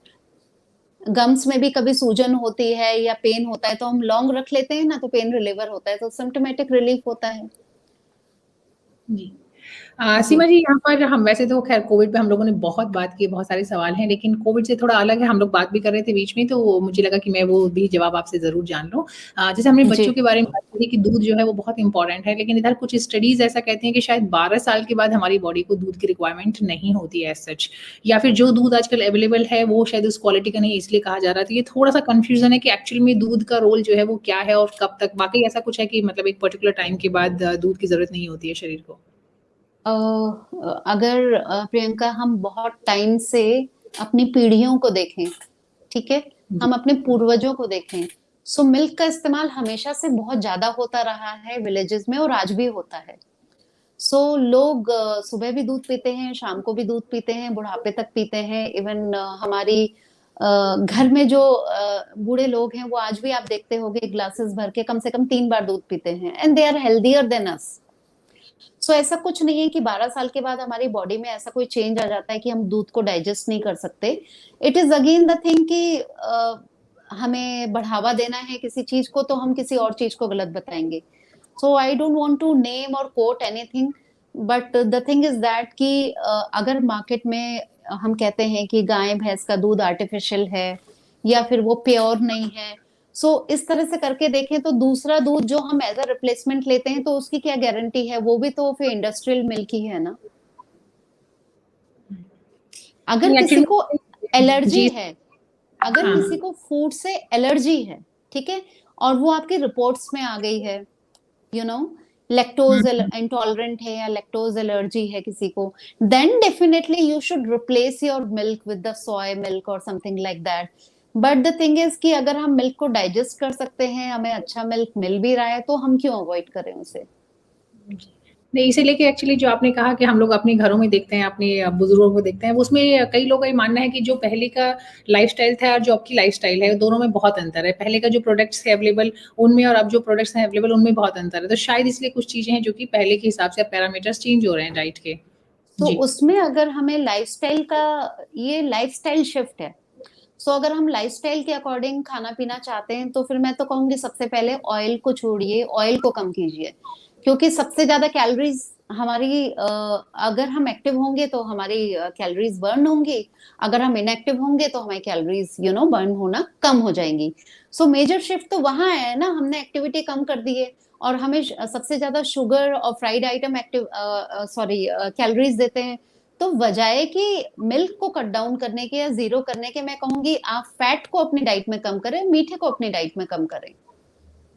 गम्स में भी कभी सूजन होती है या पेन होता है तो हम लौंग रख लेते हैं ना, तो पेन रिलीवर होता है, तो सिम्टोमेटिक रिलीफ होता है। जी। जी, सीमा जी, यहाँ पर हम वैसे तो ख़ैर कोविड पे हम लोगों ने बहुत बात की है, बहुत सारे सवाल हैं, लेकिन कोविड से थोड़ा अलग है, हम लोग बात भी कर रहे थे बीच में, तो मुझे लगा कि मैं वो भी जवाब आपसे ज़रूर जान लूँ। जैसे हमने जी, बच्चों के बारे में बात की कि दूध जो है वो बहुत इम्पोर्टेंट है, लेकिन इधर कुछ स्टडीज़ ऐसा कहती हैं कि शायद 12 साल के बाद हमारी बॉडी को दूध की रिक्वायरमेंट नहीं होती है एज़ सच, या फिर जो दूध आजकल अवेलेबल है, वो शायद उस क्वालिटी का नहीं है इसलिए कहा जा रहा है। तो ये थोड़ा-सा कन्फ्यूज़न है कि एक्चुअल में दूध का रोल जो है वो क्या है और कब तक? वाक़ई ऐसा कुछ है कि मतलब एक पर्टिकुलर टाइम के बाद दूध की ज़रूरत नहीं होती है शरीर को? अगर प्रियंका हम बहुत टाइम से अपनी पीढ़ियों को देखें, ठीक है, हम अपने पूर्वजों को देखें, सो मिल्क का इस्तेमाल हमेशा से बहुत ज्यादा होता रहा है विलेजेस में और आज भी होता है। सो लोग सुबह भी दूध पीते हैं, शाम को भी दूध पीते हैं, बुढ़ापे तक पीते हैं। इवन हमारी घर में जो बूढ़े लोग हैं वो आज भी आप देखते होंगे ग्लासेस भर के कम से कम 3 बार दूध पीते हैं, and they are healthier than us. So ऐसा कुछ नहीं है कि 12 साल के बाद हमारी बॉडी में ऐसा कोई चेंज आ जाता है कि हम दूध को डाइजेस्ट नहीं कर सकते। It is again the thing कि हमें बढ़ावा देना है किसी चीज को तो हम किसी और चीज को गलत बताएंगे। So I don't want to name और quote anything, but the thing is that कि अगर मार्केट में हम कहते हैं कि गाय भैंस का दूध आर्टिफिशियल है या फिर वो प्योर नहीं है, सो इस तरह से करके देखें तो दूसरा दूध जो हम एज अ रिप्लेसमेंट लेते हैं तो उसकी क्या गारंटी है, वो भी तो फिर इंडस्ट्रियल मिल्क ही है ना। अगर नहीं, किसी को एलर्जी जी, है, अगर हाँ, किसी को फूड से एलर्जी है, ठीक है, और वो आपकी रिपोर्ट्स में आ गई है, यू नो, लैक्टोज हुँ, इंटॉलरेंट है या लैक्टोज एलर्जी है किसी को, then definitely you should replace your milk with the soy milk और something like that. But the thing is कि अगर हम मिल्क को डाइजेस्ट कर सकते हैं, हमें अच्छा मिल्क मिल भी रहा है, तो हम क्यों अवॉइड करें उसे। जी। नहीं, इसे लेके एक्चुअली जो आपने कहा कि हम लोग अपने घरों में देखते हैं, अपने बुजुर्गों को देखते हैं, उसमें कई लोगों का ये मानना है कि जो पहले का लाइफ़स्टाइल था और जो अब की लाइफ़स्टाइल है, दोनों में बहुत अंतर है। पहले का जो प्रोडक्ट्स थे अवेलेबल, उनमें और अब जो प्रोडक्ट्स हैं अवेलेबल, उनमें बहुत अंतर है। तो शायद इसलिए कुछ चीज़ें हैं जो कि पहले के हिसाब से अब पैरामीटर्स चेंज हो रहे हैं डाइट के। तो जी। उसमें अगर हमें लाइफस्टाइल का, ये लाइफस्टाइल शिफ्ट है, सो अगर हम लाइफस्टाइल के अकॉर्डिंग खाना पीना चाहते हैं तो फिर मैं तो कहूंगी सबसे पहले ऑयल को छोड़िए, ऑयल को कम कीजिए, क्योंकि सबसे ज्यादा कैलोरीज हमारी अगर हम एक्टिव होंगे तो हमारी कैलोरीज बर्न होंगी, अगर हम इनएक्टिव होंगे तो हमारी कैलोरीज बर्न होना कम हो जाएंगी। सो मेजर शिफ्ट तो वहां है ना, हमने एक्टिविटी कम कर दी है और हमें सबसे ज्यादा शुगर और fried item active sorry calories देते हैं। तो वजह कि मिल्क को कट डाउन करने के या जीरो करने के, मैं कहूंगी आप फैट को अपनी डाइट में कम करें, मीठे को अपनी डाइट में कम करें,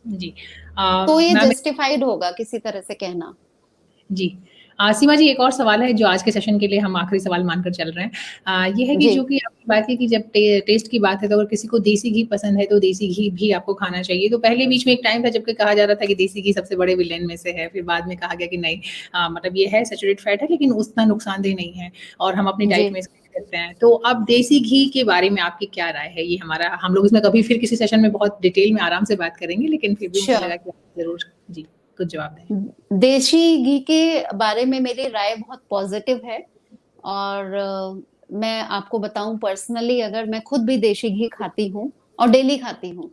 जी। तो ये मैम, जस्टिफाइड होगा किसी तरह से कहना। जी। सीमा जी, एक और सवाल है जो आज के सेशन के लिए हम आखिरी सवाल मानकर चल रहे हैं। ये है कि जी जो कि आपने बात की कि जब टेस्ट की बात है तो अगर किसी को देसी घी पसंद है तो देसी घी भी आपको खाना चाहिए। तो पहले बीच में एक टाइम था जबकि कहा जा रहा था कि देसी घी सबसे बड़े विलेन में से है। फिर बाद में कहा गया कि नहीं, मतलब ये है सैचुरेटेड फैट है लेकिन उतना नुकसानदेह नहीं है और हम अपनी जी डाइट में इसको ले सकते हैं। तो अब देसी घी के बारे में आपकी क्या राय है? ये हम लोग इसमें कभी फिर किसी सेशन में बहुत डिटेल में आराम से बात करेंगे, लेकिन फिर भी मुझे श्योर। लगा कि आप ज़रूर जी, कुछ जवाब दें। देशी घी के बारे में मेरी राय बहुत पॉजिटिव है, और मैं आपको बताऊं पर्सनली, अगर मैं खुद भी देशी घी खाती हूँ और डेली खाती हूँ।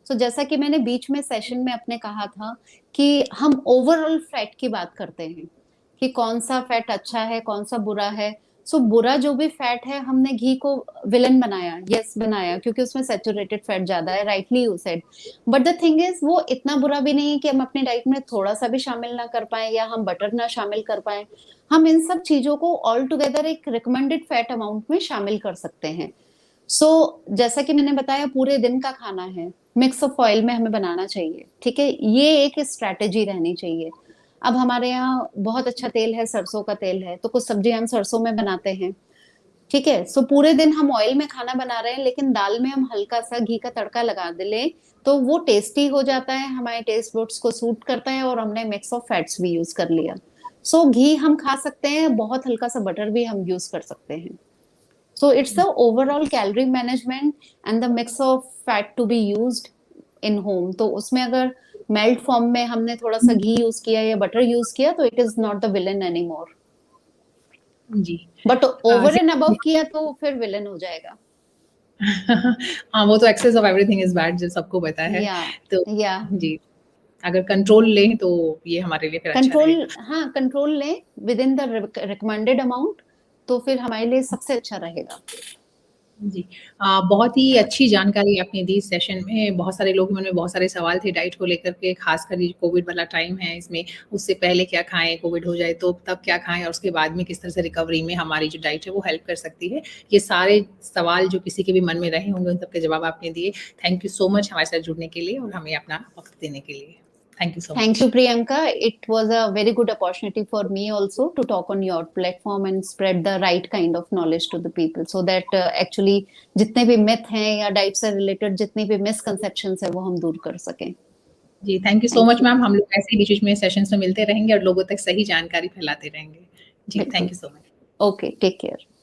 तो जैसा कि मैंने बीच में सेशन में अपने कहा था कि हम ओवरऑल फैट की बात करते हैं कि कौन सा फैट अच्छा है कौन सा बुरा है। सो बुरा जो भी फैट है हमने घी को विलन बनाया, यस बनाया, क्योंकि उसमें सैचुरेटेड फैट ज्यादा है, rightly you said. But the thing is वो इतना बुरा भी नहीं है कि हम अपनी डाइट में थोड़ा सा भी शामिल ना कर पाए या हम बटर ना शामिल कर पाए। हम इन सब चीजों को ऑल टुगेदर एक रिकमेंडेड फैट अमाउंट में शामिल कर सकते हैं। सो जैसा कि मैंने बताया पूरे दिन का खाना है, मिक्स ऑफ ऑयल में हमें बनाना चाहिए, ठीक है, ये एक स्ट्रैटेजी रहनी चाहिए। अब हमारे यहाँ बहुत अच्छा तेल है, सरसों का तेल है, तो कुछ सब्जी हम सरसों में बनाते हैं, ठीक है। सो पूरे दिन हम ऑयल में खाना बना रहे हैं लेकिन दाल में हम हल्का सा घी का तड़का लगा दे ले तो वो टेस्टी हो जाता है, हमारे टेस्ट बड्स को सूट करता है और हमने मिक्स ऑफ फैट्स भी यूज कर लिया। सो घी हम खा सकते हैं, बहुत हल्का सा बटर भी हम यूज कर सकते हैं। So it's the overall calorie management and the mix of fat to be used in home. तो उसमें अगर मेल्ट फॉर्म में हमने थोड़ा सा घी यूज किया या बटर यूज किया तो it is not the villain any more. जी। But uh, over and above जी। किया तो फिर विलन हो जाएगा। हाँ, वो तो excess of everything is bad जो सबको पता है। या तो या जी, अगर कंट्रोल लें तो ये हमारे लिए फिर अच्छा कंट्रोल, रहेगा। हाँ कंट्रोल लें with in the recommended amount, तो फिर हमारे लिए सबसे अच्छा रहेगा। जी। बहुत ही अच्छी जानकारी आपने दी इस सेशन में। बहुत सारे लोगों के मन में बहुत सारे सवाल थे डाइट को लेकर के, ख़ासकर ये कोविड वाला टाइम है इसमें, उससे पहले क्या खाएँ, कोविड हो जाए तो तब क्या खाएँ और उसके बाद में किस तरह से रिकवरी में हमारी जो डाइट है वो हेल्प कर सकती है। ये सारे सवाल जो किसी के भी मन में रहे होंगे उन सबके जवाब आपने दिए। थैंक यू सो मच हमारे साथ जुड़ने के लिए और हमें अपना वक़्त देने के लिए। Thank you so much. Thank you, Priyanka. It was a very good opportunity for me also to talk on your platform and spread the right kind of knowledge to the people so that actually जितने भी myth हैं या diet से related जितनी भी misconceptions है वो हम दूर कर सकें। जी, थैंक यू सो Thank मच you. मैम। हम लोग ऐसे ही बीच-बीच में सेशंस में मिलते रहेंगे और लोगों तक सही जानकारी फैलाते रहेंगे। जी, थैंक बिल्कुल। You so much. Okay, take care.